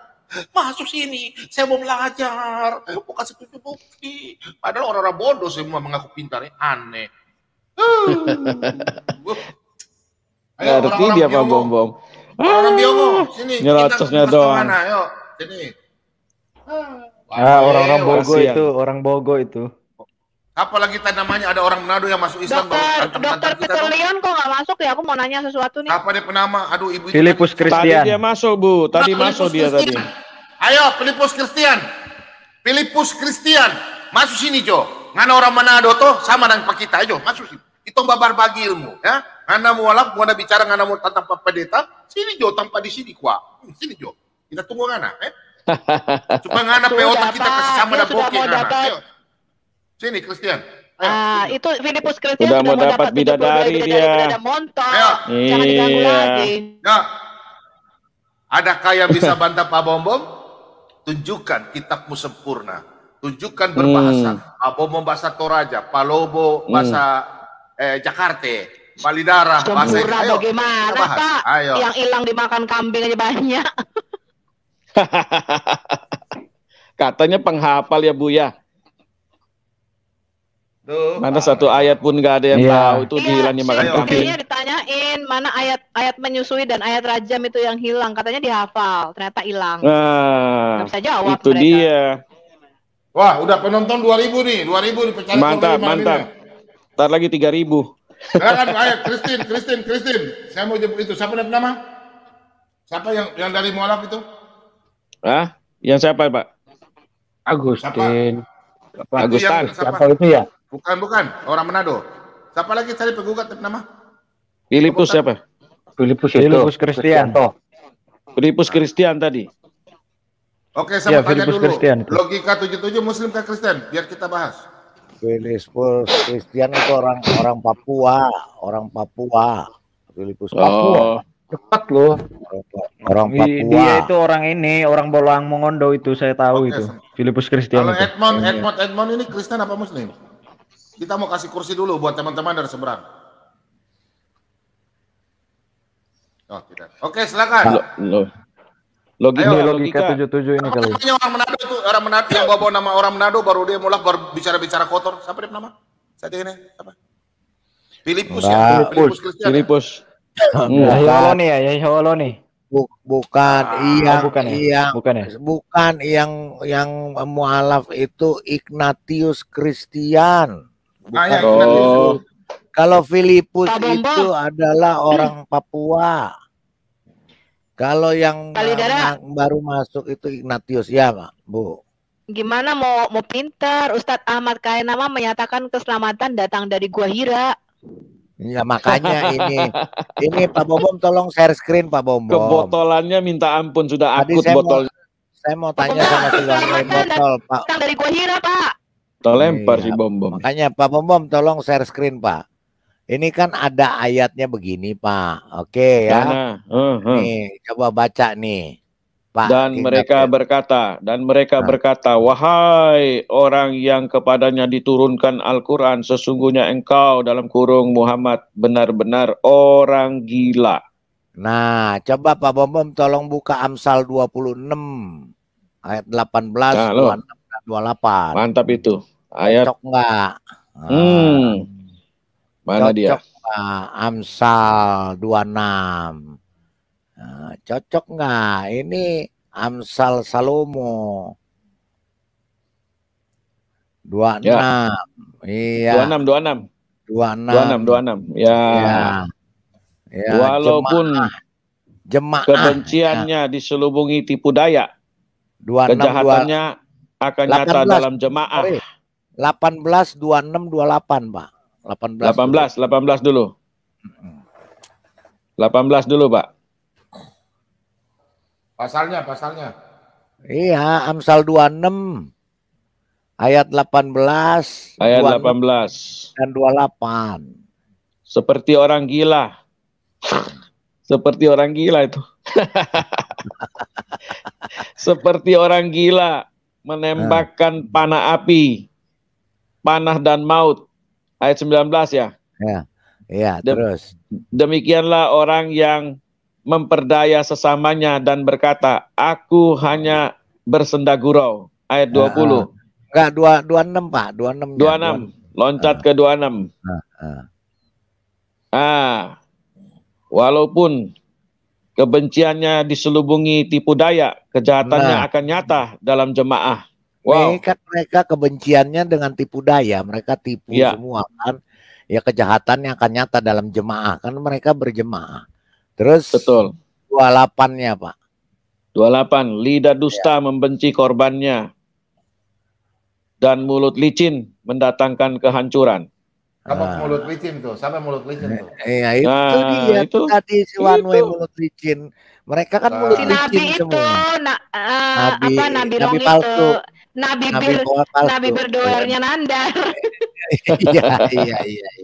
Speaker 1: Masuk sini, saya mau belajar, mau kasih tunjuk bukti. Padahal orang-orang bodoh semua mengaku pintar, aneh.
Speaker 11: Ngerti dia Pak Bom.
Speaker 1: Orang Biongo, sini.
Speaker 11: Nyerocosnya doang.
Speaker 1: Ayo, sini.
Speaker 10: Orang-orang Bogo itu, orang Bogo itu.
Speaker 1: Apalagi namanya ada orang Manado yang masuk Islam.
Speaker 9: Dokter Peter Leon kok nggak masuk ya? Aku mau nanya sesuatu nih.
Speaker 1: Apa dia penama? Aduh ibu.
Speaker 10: Filipus Christian.
Speaker 11: Tadi dia masuk Bu. Tadi masuk dia tadi.
Speaker 1: Ayo Filipus Christian. Masuk sini Jo. Ngana orang Manado toh sama dengan Pak kita. Ayo masuk sini. Itu babar bagi ilmu ya. Ngana mualaf, ngana bicara ngana mau tentang Pak Pendeta. Sini Jo tanpa di sini kuah. Sini Jo. Kita tunggu ngana. Supaya ngana peotak kita kasih sama dan bokeh ngana. Ayo. Sini Christian.
Speaker 9: Itu Filipus Christian
Speaker 11: udah mau dapat bidadari dia.
Speaker 9: Ayo. Jangan diganggu lagi.
Speaker 1: Ya. Adakah yang bisa bantah Pak Bom? Tunjukkan kitabmu sempurna. Tunjukkan berbahasa. Pak Bom bahasa Toraja, Pak Lobo bahasa Jakarta, Pak Lidara bahasa.
Speaker 9: Ayo. Bagaimana Pak?
Speaker 1: Ayo.
Speaker 9: Yang hilang dimakan kambing aja banyak.
Speaker 11: Katanya penghafal ya Bu ya. Mana satu ayat pun nggak ada yang tahu itu dihilangnya makan kambing.
Speaker 9: Kayaknya ditanyain mana ayat menyusui dan ayat rajam itu yang hilang, katanya dihafal, ternyata hilang.
Speaker 11: Nah,
Speaker 9: nggak bisa jawab
Speaker 11: itu
Speaker 9: mereka.
Speaker 11: dia.
Speaker 1: Wah, udah penonton 2000 nih, 2000 dipercaya.
Speaker 11: Mantap. Ntar lagi 3000.
Speaker 1: Silakan, ayo Christine. Saya mau jemput itu. Siapa nama? Siapa yang dari mualaf itu?
Speaker 11: Yang siapa Pak?
Speaker 10: Agustin.
Speaker 11: Agustan.
Speaker 10: Siapa itu ya?
Speaker 1: Bukan, orang Manado. Siapa lagi cari penggugat nama?
Speaker 11: Filipus siapa?
Speaker 10: Filipus Christian.
Speaker 11: Filipus Christian tadi.
Speaker 1: Oke, saya mau tanya dulu.
Speaker 10: Christian.
Speaker 1: Logika 77 Muslim ke Kristen, biar kita bahas.
Speaker 2: Filipus Christian itu orang Papua. Filipus
Speaker 10: Papua. Cepat loh.
Speaker 2: Orang Papua.
Speaker 10: Dia itu orang Bolang Mongondo itu saya tahu itu. Filipus Christian.
Speaker 1: Kalau Edmond ini Kristen apa Muslim? Kita mau kasih kursi dulu buat teman-teman dari seberang. Oh, tidak. Oke, silakan.
Speaker 10: Logika 77 ini kali.
Speaker 1: Orang Manado itu orang Manado yang bawa nama orang Manado baru dia mulai bicara kotor. Siapa dia nama? Saya ini siapa? Filipus ya.
Speaker 11: Filipus.
Speaker 2: Bukan yang mualaf itu Ignatius Christian. Kalau Filipus itu adalah orang Papua. Kalau yang baru masuk itu Ignatius ya, Pak, Bu.
Speaker 9: Gimana mau pintar? Ustadz Ahmad Kainama menyatakan keselamatan datang dari Gua Hira.
Speaker 2: Ya makanya ini Pak Bom tolong share screen Pak Bom.
Speaker 11: Kebotolannya minta ampun sudah akut botol.
Speaker 2: Saya mau tanya sama Silvana botol Pak.
Speaker 9: Datang dari Gua Hira Pak.
Speaker 11: Terlempar si Bom.
Speaker 2: Makanya Pak Bom tolong share screen Pak. Ini kan ada ayatnya begini Pak. Oke ya. Nih coba baca nih Pak.
Speaker 11: Dan mereka berkata, wahai orang yang kepadanya diturunkan Al-Quran, sesungguhnya engkau dalam kurung Muhammad benar-benar orang gila.
Speaker 2: Nah, coba Pak Bom tolong buka Amsal 26 ayat 18,
Speaker 11: Nah, lo.
Speaker 2: 26 dan 28.
Speaker 11: Mantap itu. Ayat.
Speaker 2: Cocok nggak?
Speaker 11: Mana dia?
Speaker 2: Cocok nggak? Amsal 26. Nah, cocok nggak? Ini Amsal Salomo 26.
Speaker 11: Ya.
Speaker 2: Iya.
Speaker 11: 26. Ya.
Speaker 2: Ya,
Speaker 11: Walaupun
Speaker 2: jemaah
Speaker 11: kebenciannya diselubungi tipu daya,
Speaker 2: 26,
Speaker 11: kejahatannya akan nyata
Speaker 2: 18,
Speaker 11: dalam jemaah.
Speaker 2: 18, 26, 28, Pak.
Speaker 11: 18 dulu. 18 dulu, Pak.
Speaker 1: Pasalnya.
Speaker 2: Iya, Amsal 26 ayat 18,
Speaker 11: Ayat
Speaker 2: 18 dan 28.
Speaker 11: Seperti orang gila. Seperti orang gila itu. Seperti orang gila menembakkan panah api, panah dan maut. Ayat 19 ya.
Speaker 2: Iya, terus.
Speaker 11: Demikianlah orang yang memperdaya sesamanya dan berkata, aku hanya bersenda gurau. Ayat 20.
Speaker 2: Enggak, 26, Pak. 26.
Speaker 11: Loncat ke 26. Walaupun kebenciannya diselubungi tipu daya, kejahatannya akan nyata dalam jemaah. Wow.
Speaker 2: Mereka kebenciannya dengan tipu daya, mereka tipu semua kan. Ya kejahatannya akan nyata dalam jemaah, kan mereka berjemaah. Terus
Speaker 11: betul.
Speaker 2: 28-nya, Pak.
Speaker 11: 28, lidah dusta membenci korbannya dan mulut licin mendatangkan kehancuran.
Speaker 1: Apa mulut licin tuh? Siapa mulut licin tuh?
Speaker 2: Iya, itu dia
Speaker 11: itu
Speaker 2: tadi si One Way mulut licin. Mereka kan mulut
Speaker 9: Si
Speaker 2: licin
Speaker 9: Nabi itu,
Speaker 2: semua.
Speaker 9: Nabi Long
Speaker 2: palsu.
Speaker 9: itu, Nabi berdoanya nandar.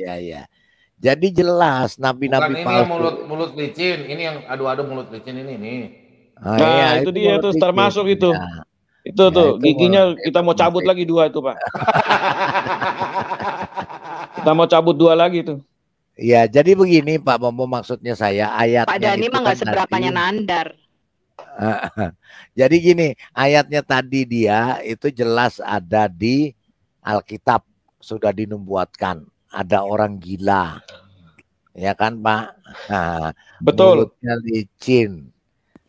Speaker 2: Iya. Jadi jelas nabi-nabi
Speaker 1: palsu. Ini yang mulut licin, ini yang adu-adu mulut licin ini nih.
Speaker 11: Nah, itu dia tuh termasuk itu. Itu tuh giginya kita mau cabut lagi 2 itu, Pak. Kita mau cabut 2 lagi tuh.
Speaker 2: Iya, jadi begini Pak Bombo, maksudnya saya ayatnya
Speaker 9: Pak Dani mah nggak
Speaker 2: kan
Speaker 9: seberapanya nandar.
Speaker 2: Jadi gini, ayatnya tadi dia itu jelas ada di Alkitab, sudah dinubuatkan. Ada orang gila, ya kan Pak? Nah,
Speaker 11: betul.
Speaker 2: Mulutnya licin,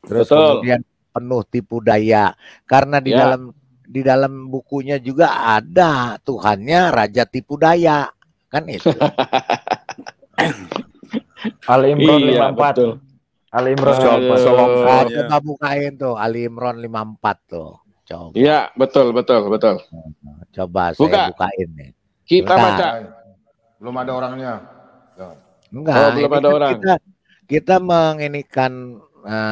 Speaker 2: terus kemudian penuh tipu daya. Karena di dalam bukunya juga ada Tuhannya Raja Tipu Daya, kan itu.
Speaker 10: Ali Imran 54. Ali Imran 54.
Speaker 2: Coba bukain tuh Ali Imran 54 tuh. Coba.
Speaker 11: Iya, betul.
Speaker 2: Coba saya bukain nih.
Speaker 11: Kita baca.
Speaker 1: Belum ada orangnya.
Speaker 2: Enggak,
Speaker 11: belum ada orang.
Speaker 2: Kita menginikan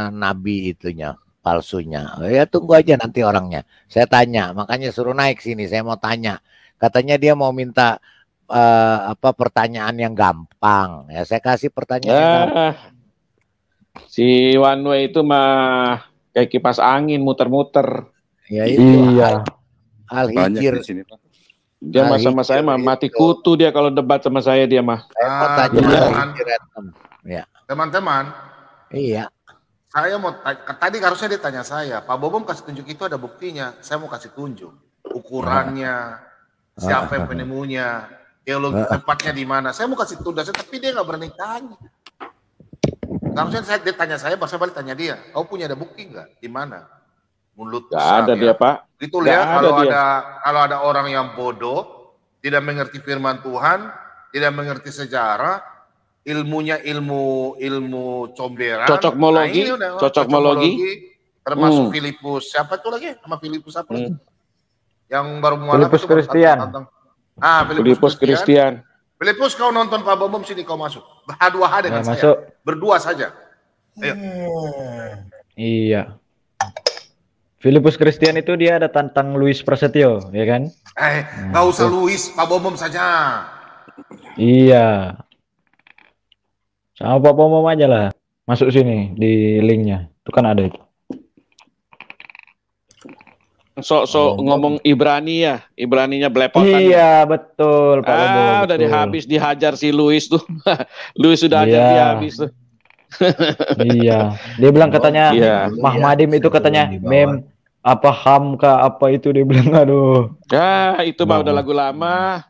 Speaker 2: nabi itunya, palsunya. Ya tunggu aja nanti orangnya. Saya tanya, makanya suruh naik sini. Saya mau tanya. Katanya dia mau minta pertanyaan yang gampang. Ya saya kasih pertanyaan.
Speaker 11: Si One Way itu mah kayak kipas angin muter-muter.
Speaker 2: Ya itu. Iya. Al-Hijr.
Speaker 11: Dia mah sama saya mah mati kutu dia kalau debat sama saya dia mah.
Speaker 1: Teman-teman.
Speaker 2: Iya.
Speaker 1: Saya mau tadi harusnya dia tanya saya, Pak Bobom kasih tunjuk itu ada buktinya. Saya mau kasih tunjuk ukurannya, siapa yang penemunya, teologi tepatnya di mana. Saya mau kasih tunjuk, tapi dia nggak berani tanya. Harusnya dia tanya saya, saya balik tanya dia. Kau punya ada bukti nggak? Di mana? Mulut
Speaker 11: besar, ada ya. Dia Pak.
Speaker 1: Itu lihat kalau ada orang yang bodoh, tidak mengerti firman Tuhan, tidak mengerti sejarah, ilmunya ilmu comberan,
Speaker 11: cocokmologi,
Speaker 1: termasuk Filipus. Siapa itu lagi? Nama Filipus apa lagi? Yang baru mualaf
Speaker 10: Filipus Christian.
Speaker 11: Filipus Christian.
Speaker 1: Filipus, kau nonton Pak Bobom sini, kau masuk. H2H dengan saya.
Speaker 10: Masuk.
Speaker 1: Berdua saja. Ayo.
Speaker 10: Iya. Filipus Christian itu dia ada tantang Luis Prasetyo, ya kan?
Speaker 1: Nggak usah Luis, Pak Bobom saja.
Speaker 10: Iya. Sama Pak Bobom aja lah. Masuk sini di linknya. Itu kan ada itu.
Speaker 11: Sok ngomong Ibrani ya, Ibraninya belepotan.
Speaker 10: Iya, betul Pak Bobom.
Speaker 11: Udah habis dihajar si Luis tuh. Luis sudah hajar dia habis tuh.
Speaker 10: Iya. Dia bilang katanya
Speaker 11: Iya.
Speaker 10: Mahmadim itu katanya mem apa hamka apa itu dia bilang aduh.
Speaker 11: Ya, itu mah udah lagu lama.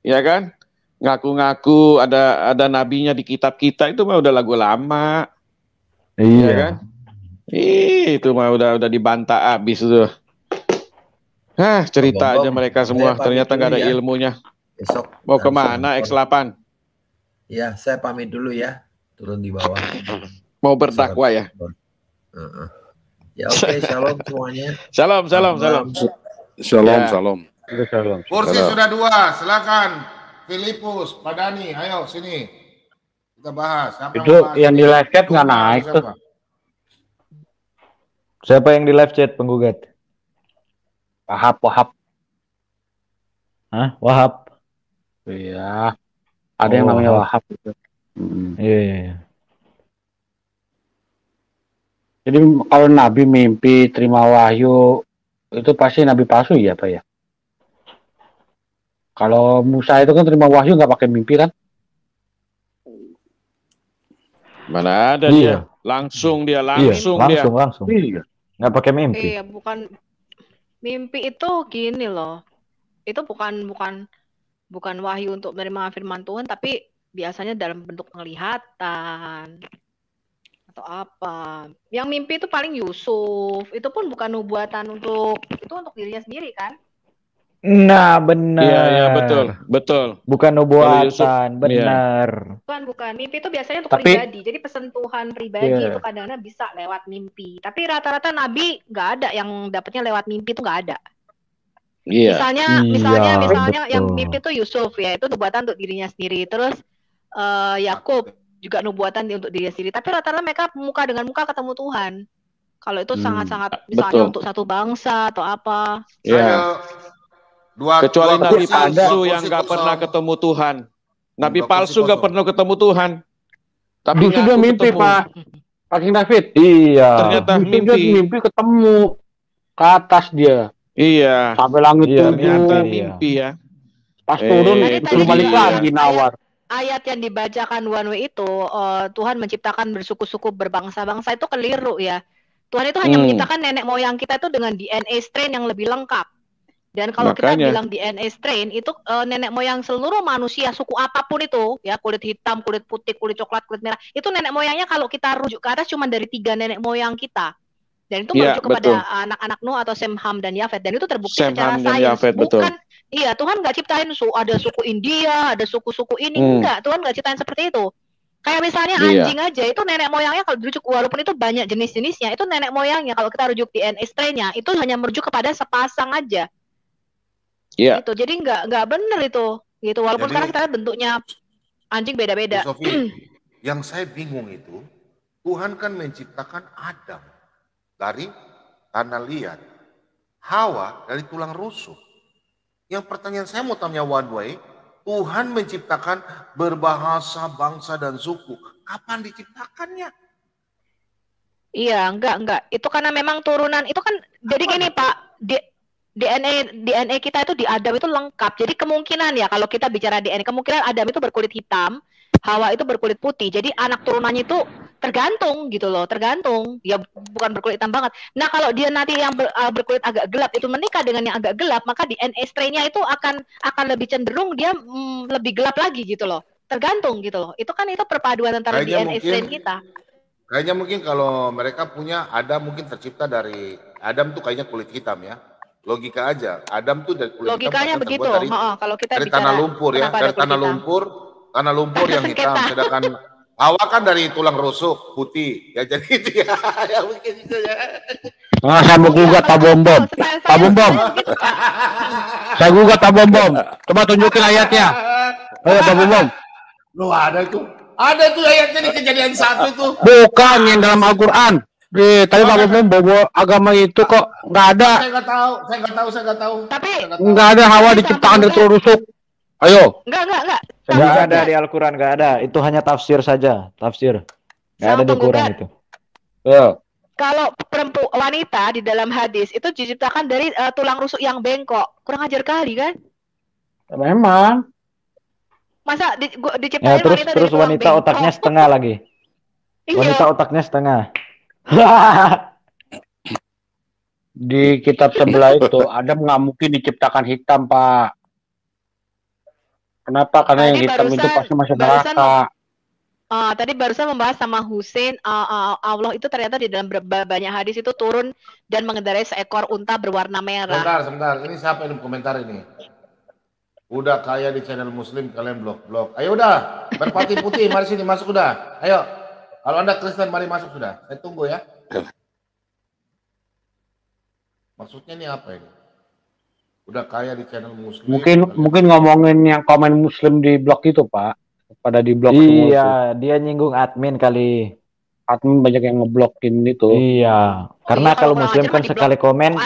Speaker 11: Ya kan? Ngaku-ngaku ada nabinya di kitab kita, itu mah udah lagu lama.
Speaker 10: Iya
Speaker 11: Ya kan? Itu mah udah dibantah abis tuh. Cerita aja mereka semua, ternyata nggak ada ilmunya.
Speaker 12: Besok
Speaker 11: Mau kemana X8?
Speaker 12: Ya, saya pamit dulu ya. Turun di bawah.
Speaker 11: Mau berdakwah ya?
Speaker 12: Ya oke, shalom semuanya.
Speaker 11: Shalom.
Speaker 1: Shalom.
Speaker 11: Ya.
Speaker 1: Kursi sudah 2, silakan. Filipus, Pak Dani, ayo sini. Kita bahas. Siapa
Speaker 16: Itu
Speaker 1: mau bahas
Speaker 16: yang
Speaker 1: ini?
Speaker 16: di live chat nggak naik
Speaker 1: Siapa?
Speaker 16: tuh.
Speaker 10: Siapa yang di live chat penggugat?
Speaker 16: Wahab.
Speaker 10: Hah? Wahab.
Speaker 16: Iya. Ada yang namanya Wahab gitu.
Speaker 10: Iya.
Speaker 16: Jadi kalau Nabi mimpi terima wahyu itu pasti Nabi palsu ya Pak ya? Kalau Musa itu kan terima wahyu nggak pakai mimpi kan?
Speaker 11: Mana ada
Speaker 10: Iya.
Speaker 11: dia? Langsung dia.
Speaker 10: Langsung.
Speaker 16: Iya.
Speaker 10: Nggak pakai mimpi.
Speaker 9: Iya, bukan mimpi itu gini loh. Itu bukan wahyu untuk menerima firman Tuhan, tapi biasanya dalam bentuk penglihatan atau apa. Yang mimpi itu paling Yusuf. Itu pun bukan nubuatan untuk dirinya sendiri kan?
Speaker 10: Nah, benar.
Speaker 11: Iya, betul.
Speaker 10: Bukan
Speaker 11: Kalau Yusuf,
Speaker 10: nubuatan, benar.
Speaker 9: Bukan. Mimpi itu biasanya untuk
Speaker 10: Tapi-
Speaker 9: pribadi. Jadi pesentuhan pribadi
Speaker 10: Iya.
Speaker 9: itu kadang-kadang bisa lewat mimpi. Tapi rata-rata Nabi nggak ada yang dapatnya lewat mimpi, itu nggak ada.
Speaker 11: Iya.
Speaker 9: Misalnya yang mimpi itu Yusuf ya, itu nubuatan untuk dirinya sendiri. Terus Yakub juga nubuatan untuk dirinya sendiri. Tapi rata-rata mereka muka dengan muka ketemu Tuhan. Kalau itu sangat-sangat misalnya
Speaker 11: betul.
Speaker 9: untuk satu bangsa atau apa.
Speaker 11: Iya. Kecuali Nabi palsu yang nggak pernah ketemu Tuhan. Nabi palsu nggak pernah ketemu Tuhan. Tapi
Speaker 16: Justru dia
Speaker 11: ngaku
Speaker 16: mimpi
Speaker 11: ketemu.
Speaker 16: Pak King David.
Speaker 10: Iya.
Speaker 11: Ternyata
Speaker 16: Justru dia
Speaker 11: mimpi.
Speaker 16: mimpi ketemu ke atas dia.
Speaker 11: Iya.
Speaker 16: Sampai langit
Speaker 10: Iya,
Speaker 16: tujuh.
Speaker 11: Ternyata mimpi ya.
Speaker 16: Pas turun suruh balik lagi nawar.
Speaker 9: Ayat yang dibacakan one way itu Tuhan menciptakan bersuku-suku berbangsa-bangsa itu keliru ya. Tuhan itu hanya menciptakan nenek moyang kita itu dengan DNA strain yang lebih lengkap. Dan kalau kita
Speaker 11: Makanya.
Speaker 9: bilang DNA strain itu nenek moyang seluruh manusia suku apapun itu ya, kulit hitam, kulit putih, kulit coklat, kulit merah, itu nenek moyangnya kalau kita rujuk ke atas cuma dari 3 nenek moyang kita. Dan itu
Speaker 11: Iya,
Speaker 9: merujuk kepada
Speaker 11: betul.
Speaker 9: anak-anak Nuh atau Sem, Ham, dan Yafet. Dan itu terbukti
Speaker 11: Sem,
Speaker 9: secara
Speaker 11: Ham, dan
Speaker 9: sains.
Speaker 11: Yafet, betul.
Speaker 9: Bukan, iya Tuhan nggak ciptain ada suku India, ada suku-suku ini, enggak. Tuhan nggak ciptain seperti itu. Kayak misalnya
Speaker 11: Iya.
Speaker 9: anjing aja, itu nenek moyangnya kalau dirujuk, walaupun itu banyak jenis-jenisnya, itu nenek moyangnya kalau kita rujuk DNA strain-nya, itu hanya merujuk kepada sepasang aja.
Speaker 11: Iya.
Speaker 9: Gitu. Jadi nggak bener itu. Gitu. Walaupun
Speaker 1: Jadi-
Speaker 9: sekarang kita lihat bentuknya anjing beda-beda.
Speaker 1: Bu Sofi, yang saya bingung itu, Tuhan kan menciptakan Adam dari tanah liat, Hawa dari tulang rusuk. Yang pertanyaan saya mau tanya one way, Tuhan menciptakan berbahasa, bangsa, dan suku. Kapan diciptakannya?
Speaker 9: Iya, enggak. Itu karena memang turunan itu kan jadi gini, Pak. DNA kita itu di Adam itu lengkap. Jadi kemungkinan ya kalau kita bicara DNA, kemungkinan Adam itu berkulit hitam, Hawa itu berkulit putih. Jadi anak turunannya itu tergantung gitu loh, tergantung. Ya bukan berkulit hitam banget. Nah, kalau dia nanti yang berkulit agak gelap itu menikah dengan yang agak gelap, maka DNA strain-nya itu akan lebih cenderung dia lebih gelap lagi gitu loh. Tergantung gitu loh. Itu kan itu perpaduan antara
Speaker 1: Kayaknya
Speaker 9: DNA strain kita.
Speaker 1: Kayaknya mungkin kalau mereka punya Adam mungkin tercipta dari Adam tuh kayaknya kulit hitam ya. Logika aja. Adam tuh dari kulit
Speaker 9: Logikanya
Speaker 1: hitam.
Speaker 9: begitu.
Speaker 1: Dari,
Speaker 9: Kalau kita
Speaker 1: dari
Speaker 9: bicara
Speaker 1: tanah lumpur ya,
Speaker 9: kenapa ada
Speaker 1: dari
Speaker 9: kulit
Speaker 1: tanah
Speaker 9: hitam.
Speaker 1: lumpur yang hitam. Sedangkan Hawa kan dari tulang rusuk putih. Ya jadi itu ya. Ya mungkin itu ya.
Speaker 16: Nah, saya mau gugat Pak Bom. Pak Bom. Saya gugat Pak Bom. Coba tunjukin ayatnya. Ayo Pak Bom.
Speaker 1: Loh ada tuh. Ada tuh ayatnya di Kejadian 1 tuh.
Speaker 16: Bukan yang dalam Al-Quran. Tadi Pak Bom bawa agama itu kok nggak ada.
Speaker 1: Saya nggak tahu.
Speaker 9: Tapi
Speaker 16: Nggak ada Hawa diciptakan dari telur rusuk. Ayo.
Speaker 9: Enggak.
Speaker 10: Nggak ada di Al-Quran, nggak ada. Itu hanya tafsir saja, tafsir. Nggak ada di Quran itu.
Speaker 16: Ayo.
Speaker 9: Kalau wanita di dalam hadis itu diciptakan dari tulang rusuk yang bengkok. Kurang ajar kali kan?
Speaker 16: Memang.
Speaker 9: Masa
Speaker 10: Ya,
Speaker 9: diciptain
Speaker 10: terus
Speaker 9: wanita dari tulang
Speaker 10: wanita
Speaker 9: bengkok?
Speaker 10: otaknya setengah lagi. Wanita otaknya setengah.
Speaker 16: Di kitab sebelah itu Adam nggak mungkin diciptakan hitam, Pak. Kenapa? Karena yang hitam itu pasti masuk neraka.
Speaker 9: Tadi barusan membahas sama Husein, Allah itu ternyata di dalam banyak hadis itu turun dan mengendarai seekor unta berwarna merah.
Speaker 1: Sebentar. Ini siapa yang komentar ini? Udah kaya di channel Muslim, kalian blok. Ayo udah, berpati putih, mari sini masuk udah. Ayo. Kalau Anda Kristen, mari masuk sudah. Saya tunggu ya. Maksudnya ini apa ini? Udah kaya di channel Muslim.
Speaker 16: Mungkin ngomongin yang komen Muslim di blog itu, Pak. Pada di blog semua itu.
Speaker 10: Iya, dia nyinggung admin kali.
Speaker 16: Admin banyak yang ngeblokin itu.
Speaker 10: Iya, karena kalau Muslim kan sekali komen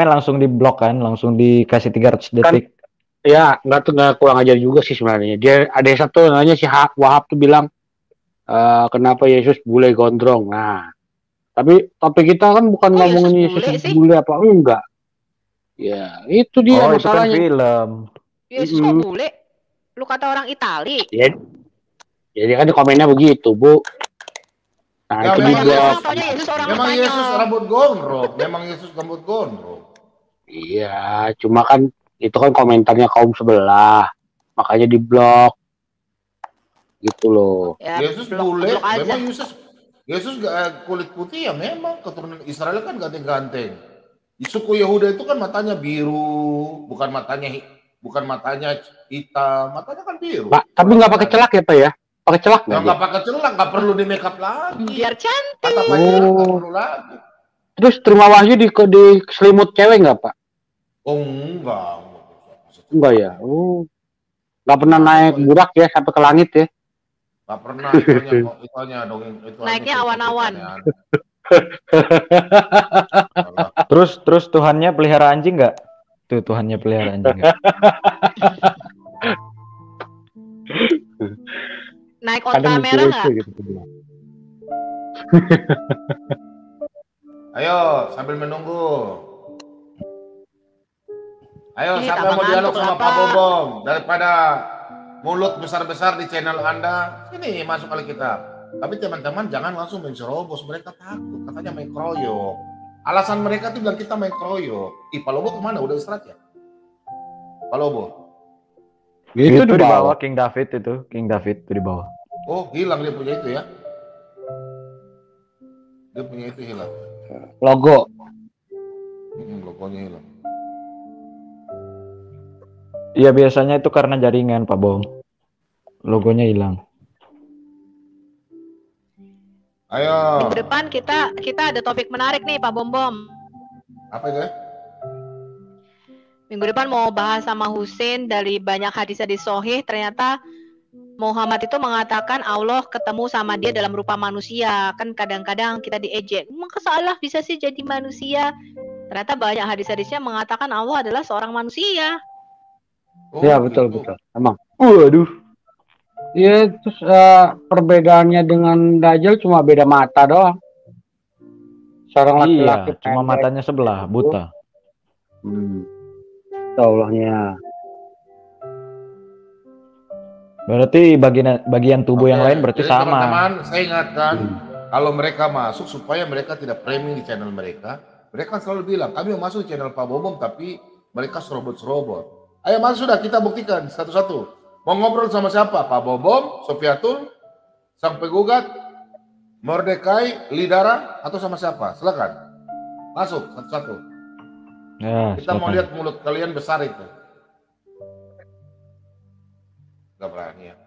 Speaker 10: langsung diblok kan, langsung dikasih 300 detik.
Speaker 16: Ya, nggak kurang ajar juga sih sebenarnya. Dia ada satu namanya si Wahab tuh bilang kenapa Yesus bule gondrong. Nah, tapi topik kita kan bukan ngomongin Yesus bule apa enggak. Ya, itu dia masalahnya.
Speaker 10: Itu kan film.
Speaker 9: Yesus kok bule? Lu kata orang Itali.
Speaker 16: Ya, jadi kan di komennya begitu, Bu. Nah,
Speaker 1: ya,
Speaker 16: itu dia.
Speaker 1: Memang Yesus rambut gondrong. Memang Yesus rambut gondrong.
Speaker 16: Iya, cuma kan itu kan komentarnya kaum sebelah. Makanya diblok. Gitu loh.
Speaker 1: Ya, Yesus bule, memang Yesus kulit putih ya memang keturunan Israel kan ganteng-ganteng. Di suku Yehuda itu kan matanya biru, bukan matanya hitam, matanya kan biru.
Speaker 16: Pak, tapi nggak pakai celak ya, Pak ya? Pakai celak
Speaker 1: nggak pakai celak, nggak perlu di make up lagi.
Speaker 9: Biar cantik.
Speaker 1: Kata panjang nggak perlu lagi.
Speaker 16: Terus terima wahyu di selimut cewek nggak, Pak?
Speaker 1: Oh enggak.
Speaker 16: Enggak ya. Oh, nggak pernah naik burak ya sampai ke langit ya?
Speaker 1: Nggak pernah. Itunya dong.
Speaker 9: Naiknya awan-awan.
Speaker 10: Terus Tuhannya pelihara anjing nggak? Tuh Tuhannya pelihara anjing nggak?
Speaker 9: Naik onta merah nggak?
Speaker 16: Gitu.
Speaker 1: Ayo sambil menunggu. Ayo siapa yang mau dialog sama Pak Bobong daripada mulut besar-besar di channel Anda? Sini masuk kali kita. Tapi teman-teman jangan langsung mencerobos, mereka takut katanya main kroyok. Alasan mereka tuh bilang kita main kroyok. Pak Lobo kemana? Udah istirahat ya? Pak Lobo?
Speaker 10: Itu di bawah King David itu di bawah.
Speaker 1: Oh hilang dia punya itu ya? Dia punya itu hilang.
Speaker 16: Logo.
Speaker 1: Logonya hilang.
Speaker 10: Iya biasanya itu karena jaringan Pak Bom. Logonya hilang.
Speaker 1: Ayo.
Speaker 9: Minggu depan kita ada topik menarik nih Pak Bom.
Speaker 1: Apa itu?
Speaker 9: Minggu depan mau bahas sama Husein dari banyak hadis-hadis sahih, ternyata Muhammad itu mengatakan Allah ketemu sama dia dalam rupa manusia. Kan kadang-kadang kita diejek, maka salah bisa sih jadi manusia. Ternyata banyak hadis-hadisnya mengatakan Allah adalah seorang manusia.
Speaker 16: Iya betul. Emang. Waduh. Iya terus perbedaannya dengan Dajjal cuma beda mata doang. Seorang laki-laki
Speaker 10: cuma matanya sebelah buta.
Speaker 16: Allahnya.
Speaker 10: Berarti bagian tubuh yang lain berarti sama.
Speaker 1: Teman-teman, saya ingatkan kalau mereka masuk supaya mereka tidak framing di channel mereka. Mereka selalu bilang kami mau masuk di channel Pak Bobom tapi mereka serobot-serobot. Ayo masuk sudah kita buktikan satu-satu. Mau ngobrol sama siapa? Pak Bobom, Sofiatul, Sang Penggugat, Mordekai, Lidara, atau sama siapa? Silakan. Masuk satu-satu.
Speaker 10: Ya,
Speaker 1: kita mau lihat mulut kalian besar itu. Gak berani ya.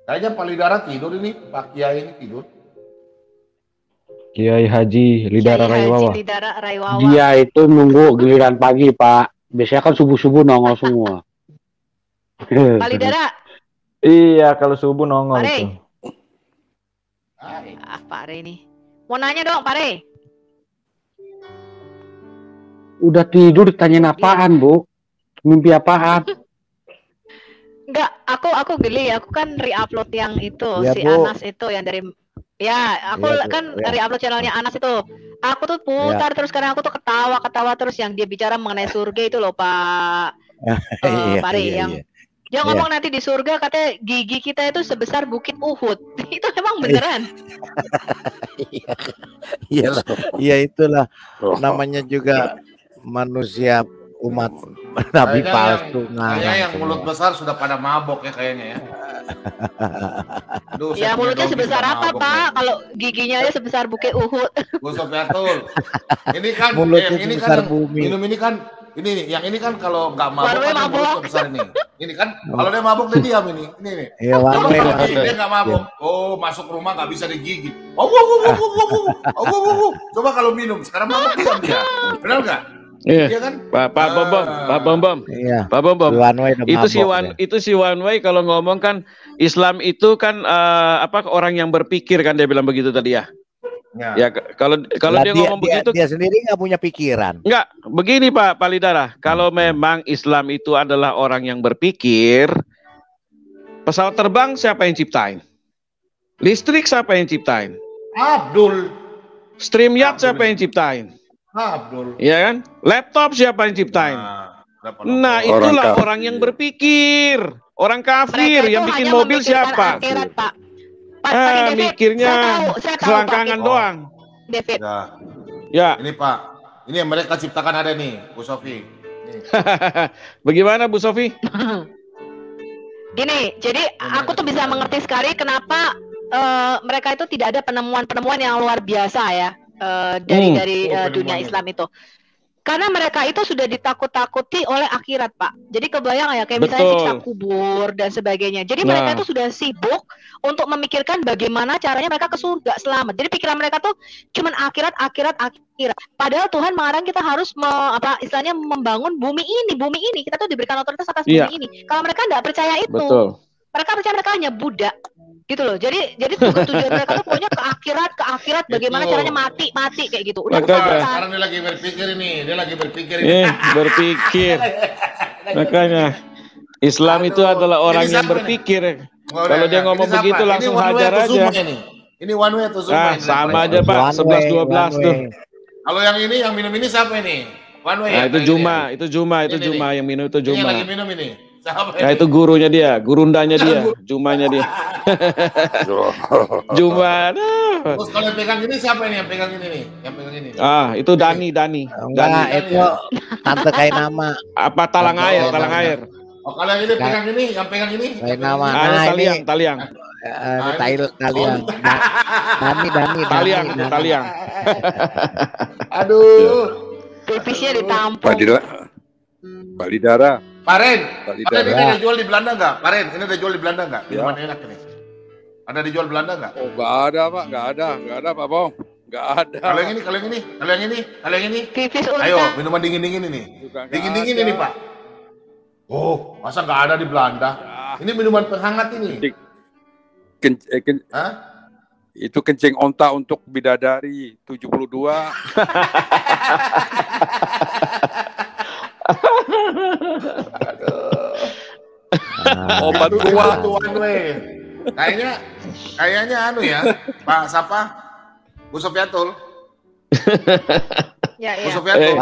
Speaker 1: Kayaknya Pak Lidara tidur ini, Pak Kiai ini tidur.
Speaker 10: Kiai Haji Lidara Raiwawa.
Speaker 16: Dia itu nunggu giliran pagi Pak. Biasanya kan subuh-subuh nongol semua.
Speaker 9: Pak Lidara.
Speaker 10: Iya, kalau subuh nongol
Speaker 9: Pare.
Speaker 10: itu.
Speaker 9: Pak Re ini. Mau nanya dong, Pak Re.
Speaker 16: Udah tidur ditanyain apaan, Bu? Mimpi apaan?
Speaker 9: Enggak, aku geli. Aku kan re-upload yang itu,
Speaker 2: Ya,
Speaker 9: si
Speaker 2: Bu.
Speaker 9: Anas itu yang dari aku
Speaker 2: Ya, Bu.
Speaker 9: kan
Speaker 2: Ya.
Speaker 9: re-upload channelnya Anas itu. Aku tuh putar terus karena aku tuh ketawa terus yang dia bicara mengenai surga itu loh, Pak.
Speaker 2: Iya,
Speaker 9: Pak Re
Speaker 2: iya,
Speaker 9: yang
Speaker 2: iya.
Speaker 9: Dia ngomong nanti di surga katanya gigi kita itu sebesar bukit Uhud. Itu emang beneran.
Speaker 2: Iyalah, iya itulah namanya juga manusia umat nabi palsu.
Speaker 1: Kayaknya yang mulut besar sudah pada mabok ya kayaknya ya. Aduh,
Speaker 9: Ya mulutnya sebesar apa Pak? Kalau giginya aja sebesar bukit Uhud.
Speaker 1: Bu Sofiatul. Ini kan
Speaker 2: Mulutnya
Speaker 1: yang ini
Speaker 2: sebesar
Speaker 1: kan
Speaker 2: bumi.
Speaker 1: minum ini kan ini nih, yang ini kan kalau nggak mabok
Speaker 9: One way
Speaker 1: kan
Speaker 9: mabok.
Speaker 1: mulutnya besar ini. Ini kan kalau dia mabok dia diam ini. Ini nih.
Speaker 2: Iya, one
Speaker 1: Coba
Speaker 2: way
Speaker 1: kalau
Speaker 2: lah.
Speaker 1: dia nggak mabok, oh masuk rumah nggak bisa digigit. Oh. Coba kalau minum, sekarang mabok diam dia. Benar nggak?
Speaker 11: Iya
Speaker 1: Iya kan?
Speaker 11: Pak Bombom, Pak Bombom,
Speaker 2: Iya.
Speaker 11: Pak Bombom.
Speaker 2: One way udah mabok
Speaker 11: Itu si One Way kalau ngomong kan Islam itu kan orang yang berpikir kan dia bilang begitu tadi ya. Ya kalau
Speaker 2: Lah,
Speaker 11: dia ngomong begitu
Speaker 2: dia sendiri nggak punya pikiran.
Speaker 11: enggak begini Pak Palidara. Kalau memang Islam itu adalah orang yang berpikir, pesawat terbang siapa yang ciptain? Listrik siapa yang ciptain?
Speaker 1: Abdul.
Speaker 11: StreamYard siapa yang ciptain?
Speaker 1: Abdul.
Speaker 11: Iya kan? Laptop siapa yang ciptain? Nah, itulah orang yang berpikir. Orang kafir
Speaker 9: Mereka itu
Speaker 11: yang bikin
Speaker 9: hanya
Speaker 11: mobil
Speaker 9: memikirkan
Speaker 11: siapa?
Speaker 9: akhirat, Pak. Pak David,
Speaker 11: Mikirnya
Speaker 9: saya tahu,
Speaker 11: selangkangan
Speaker 9: Pak.
Speaker 11: doang.
Speaker 9: David.
Speaker 11: Ya.
Speaker 1: Ini Pak, ini yang mereka ciptakan ada nih, Bu Sofi.
Speaker 11: Bagaimana Bu Sofi?
Speaker 9: Gini, jadi aku tuh bisa mengerti sekali kenapa mereka itu tidak ada penemuan-penemuan yang luar biasa ya dari dunia Islam itu. Karena mereka itu sudah ditakut-takuti oleh akhirat, Pak. Jadi kebayang ya, kayak misalnya
Speaker 11: Betul.
Speaker 9: siksa kubur dan sebagainya. Jadi mereka itu sudah sibuk untuk memikirkan bagaimana caranya mereka ke surga selamat. Jadi pikiran mereka tuh cuman akhirat. Padahal Tuhan mengarang kita harus istilahnya membangun bumi ini. Kita tuh diberikan otoritas atas
Speaker 11: Iya.
Speaker 9: bumi ini. Kalau mereka nggak percaya itu,
Speaker 11: Betul.
Speaker 9: mereka percaya mereka hanya budak. Gitu loh. Jadi tujuan mereka tuh pokoknya ke akhirat, bagaimana
Speaker 1: Itu.
Speaker 9: caranya mati kayak gitu. Udah
Speaker 11: Makanya.
Speaker 9: selesai.
Speaker 1: Sekarang dia lagi berpikir ini,
Speaker 11: Berpikir. Makanya Islam itu adalah orang
Speaker 1: Ini
Speaker 11: yang
Speaker 1: siapa
Speaker 11: berpikir.
Speaker 1: Oh,
Speaker 11: Kalau
Speaker 1: udah,
Speaker 11: dia
Speaker 1: ya.
Speaker 11: ngomong
Speaker 1: Ini siapa?
Speaker 11: begitu
Speaker 1: Ini
Speaker 11: langsung
Speaker 1: one way
Speaker 11: hajar
Speaker 1: atau
Speaker 11: aja.
Speaker 1: Zuma ini one way atau Zuma
Speaker 11: Ah,
Speaker 1: ini?
Speaker 11: sama
Speaker 1: Siapa
Speaker 11: aja
Speaker 1: ini?
Speaker 11: Pak,
Speaker 2: One
Speaker 11: 11-12
Speaker 2: way.
Speaker 11: tuh.
Speaker 1: Kalau yang ini, yang minum ini siapa ini? One way.
Speaker 11: Nah,
Speaker 1: ya?
Speaker 11: itu
Speaker 1: Yang
Speaker 11: Juma,
Speaker 1: ini.
Speaker 11: itu Juma, itu
Speaker 1: Ini
Speaker 11: Juma
Speaker 1: nih.
Speaker 11: yang minum itu
Speaker 1: Ini yang
Speaker 11: Juma.
Speaker 1: lagi minum ini. Siapa
Speaker 11: Nah, itu gurunya dia, gurundanya dia, Jumanya dia. Juma.
Speaker 1: Terus kalau yang pegang ini siapa ini? Yang pegang ini nih? Yang pegang ini.
Speaker 11: Ah, itu Dani.
Speaker 2: Enggak, itu tante kayak nama.
Speaker 11: Apa talang air.
Speaker 1: Oh, kalau yang ini pegang ini, yang pegang ini.
Speaker 2: Kayak nama.
Speaker 11: Ah,
Speaker 2: Nah,
Speaker 11: taliang.
Speaker 2: taliang.
Speaker 11: Taliang.
Speaker 1: Aduh.
Speaker 9: Pipisnya ditampung.
Speaker 17: Pak Lidara.
Speaker 1: Paren,
Speaker 17: Pak
Speaker 1: ada ini
Speaker 17: Lidara.
Speaker 1: ada jual di Belanda nggak? Paren, ini ada jual di Belanda nggak?
Speaker 17: Ya.
Speaker 1: Minuman enak ini. Ada dijual di Belanda nggak?
Speaker 17: Oh, nggak ada Pak, nggak ada Pak Bom, nggak ada.
Speaker 1: Kalau yang ini.
Speaker 9: Pipis
Speaker 1: Ayo, minuman dingin-dingin ini. Dingin-dingin ini, Pak. Oh, masa nggak ada di Belanda? Ini minuman penghangat ini. Hah?
Speaker 17: Itu kencing onta untuk bidadari 72. Obat tua.
Speaker 1: One way. Kayaknya anu ya, Pak siapa? Bu Sofiatul.
Speaker 9: Ya,
Speaker 1: Bu Sofiatul.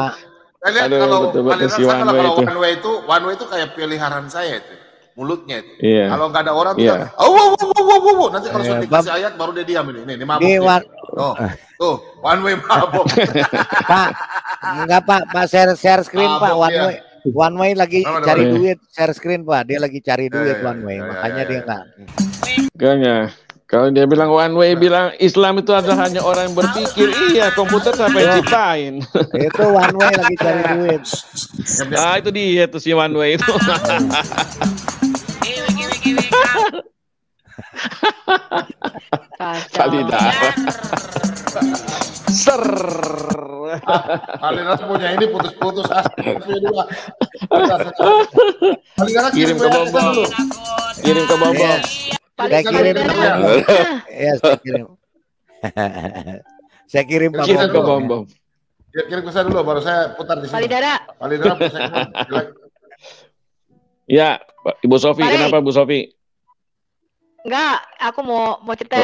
Speaker 1: Saya lihat
Speaker 11: Aduh,
Speaker 1: kalau
Speaker 11: betul-betul
Speaker 1: kalian
Speaker 11: si
Speaker 1: rasa
Speaker 11: one
Speaker 1: kalau
Speaker 11: way itu.
Speaker 1: one way itu kayak pilihan saya itu. Mulutnya itu.
Speaker 11: Iya.
Speaker 1: Kalau nggak ada orang tuh,
Speaker 11: Iya.
Speaker 1: nanti kalau sudah dikasih ayat baru dia diam ini. Ini mabuk.
Speaker 2: Ini
Speaker 1: nih. Tuh, one way mabuk.
Speaker 2: Pak, enggak Pak share screen Pak,
Speaker 1: Mabuk dia.
Speaker 2: one way lagi
Speaker 1: Mana,
Speaker 2: cari
Speaker 1: mana?
Speaker 2: duit, share screen Pak, dia lagi cari duit
Speaker 1: ya,
Speaker 2: one way, makanya dia enggak.
Speaker 11: Makanya kalau dia bilang one way, bilang Islam itu adalah hanya orang yang berpikir. Iya, komputer siapa yang ciptain?
Speaker 2: Itu one way lagi cari duit.
Speaker 11: Ah, itu dia tuh si one way itu. Palidara. Ser.
Speaker 1: Palidara punya ini putus-putus asli dua. Palidara
Speaker 11: Kirim ke Bombom. Kirim ke Bombom.
Speaker 2: Saya kirim ya, saya kirim. Saya kirim Pak
Speaker 11: Kirim ke
Speaker 2: Bombom.
Speaker 11: Bombom.
Speaker 1: Ya, kirim ke saya dulu, baru saya putar di sini.
Speaker 9: Palidara.
Speaker 1: Palidara saya
Speaker 11: Ya, Ibu Sofi,
Speaker 9: Baik.
Speaker 11: kenapa Bu Sofi?
Speaker 9: Enggak, aku mau cerita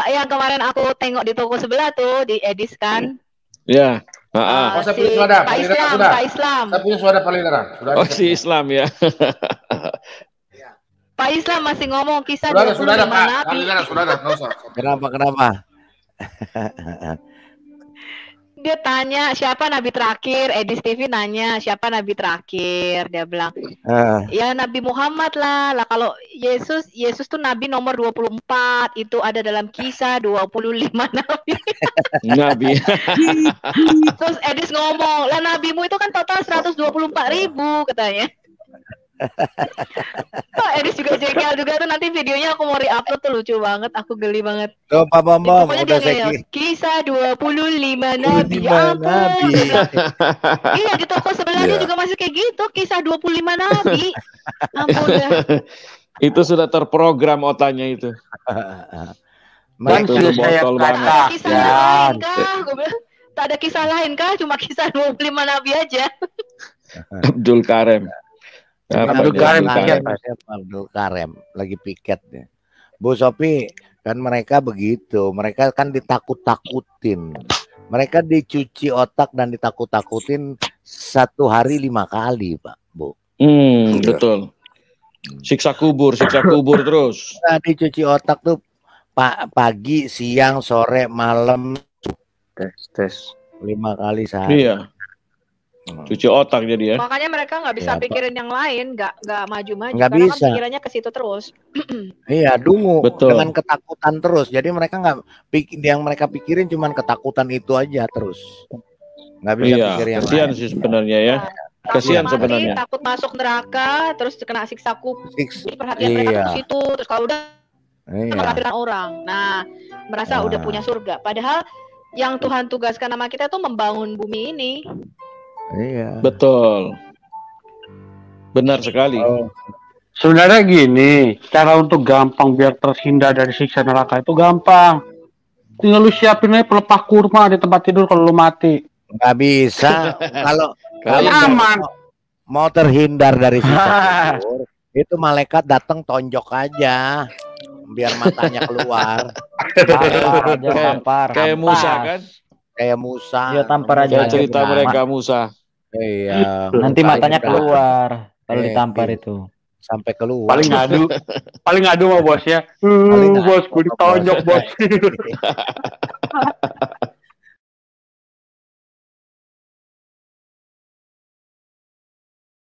Speaker 9: yang kemarin aku tengok di toko sebelah tuh di Edis kan.
Speaker 11: Ya.
Speaker 1: Oh, saya
Speaker 9: Si
Speaker 1: punya suara.
Speaker 9: Pak
Speaker 1: Palidara
Speaker 9: Islam,
Speaker 1: sudah.
Speaker 9: Pak Islam.
Speaker 1: Saya punya suara Palidara. Sudah
Speaker 11: Oh, si Islam ya.
Speaker 9: Pak Islam masih ngomong kisah
Speaker 1: Sudah
Speaker 9: 25
Speaker 1: ada, Pak.
Speaker 9: nabi.
Speaker 1: Sudah ada, nggak usah.
Speaker 2: Kenapa?
Speaker 9: Dia tanya siapa nabi terakhir. Edis TV nanya siapa nabi terakhir. Dia bilang ya Nabi Muhammad lah. Lah kalau Yesus tuh nabi nomor 24. Itu ada dalam kisah 25 nabi.
Speaker 11: Nabi.
Speaker 9: Terus Edis ngomong, lah nabimu itu kan total 124.000 katanya. Pak Edis juga jengkel juga tuh, nanti videonya aku mau re-upload tuh, lucu banget, aku geli banget.
Speaker 2: Tuh Pak Bambang
Speaker 9: Pokoknya
Speaker 2: udah
Speaker 9: dia
Speaker 2: saya
Speaker 9: ngeyel, kisah 25 nabi. Ya ampun. Iya, di toko sebelahnya juga masih kayak gitu, kisah 25 nabi. Ampun dah.
Speaker 11: Itu sudah terprogram otaknya itu.
Speaker 16: Kan sudah saya katakan.
Speaker 9: Kisah lain kah? Gue bilang, tak ada kisah lain kah? Cuma kisah 25 nabi aja.
Speaker 11: Abdul Karim.
Speaker 2: Abdul Karim lagi piket ya. Bu Sopi, kan mereka begitu. Mereka kan ditakut-takutin. Mereka dicuci otak dan ditakut-takutin 1 hari 5 kali, Pak, Bu.
Speaker 11: Betul. Siksa kubur terus.
Speaker 2: Nah, dicuci otak tuh pagi, siang, sore, malam. Tes 5 kali sehari.
Speaker 11: Iya. Cuci otak jadi ya.
Speaker 9: Makanya mereka nggak bisa pikirin yang lain, nggak maju-maju.
Speaker 2: Nggak
Speaker 9: karena
Speaker 2: bisa.
Speaker 9: kan pikirannya ke situ terus.
Speaker 2: Iya, dungu.
Speaker 11: Betul.
Speaker 2: Dengan ketakutan terus. Jadi mereka nggak yang mereka pikirin cuman ketakutan itu aja terus. Nggak bisa pikir yang
Speaker 11: kasihan
Speaker 2: lain.
Speaker 11: sih sebenarnya ya. Kasihan
Speaker 9: Takut
Speaker 11: sebenarnya.
Speaker 9: mati, takut masuk neraka, terus kena siksa kubur. Perhatian mereka
Speaker 2: Iya.
Speaker 9: ke situ, terus kalau udah memperhatikan orang. Nah, merasa udah punya surga. Padahal yang Tuhan tugaskan sama kita itu membangun bumi ini.
Speaker 2: Iya.
Speaker 11: Betul. Benar sekali.
Speaker 16: Sebenarnya gini, cara untuk gampang biar terhindar dari siksa neraka itu gampang. Tinggal lu siapin aja pelepah kurma di tempat tidur kalau lu mati.
Speaker 2: Nggak bisa. Kalau
Speaker 16: aman.
Speaker 2: mau terhindar dari siksa kubur, itu malaikat datang tonjok aja biar matanya keluar.
Speaker 11: Kayak Musa kan?
Speaker 2: Kayak Musa.
Speaker 10: Iya, tampar aja.
Speaker 11: Kayak cerita mereka Musa.
Speaker 2: Iya.
Speaker 10: Nanti matanya
Speaker 2: Udah.
Speaker 10: keluar kalau ditampar itu.
Speaker 2: Sampai keluar.
Speaker 16: Paling ngadu sama bosnya. Bos, gue ditonjok bos.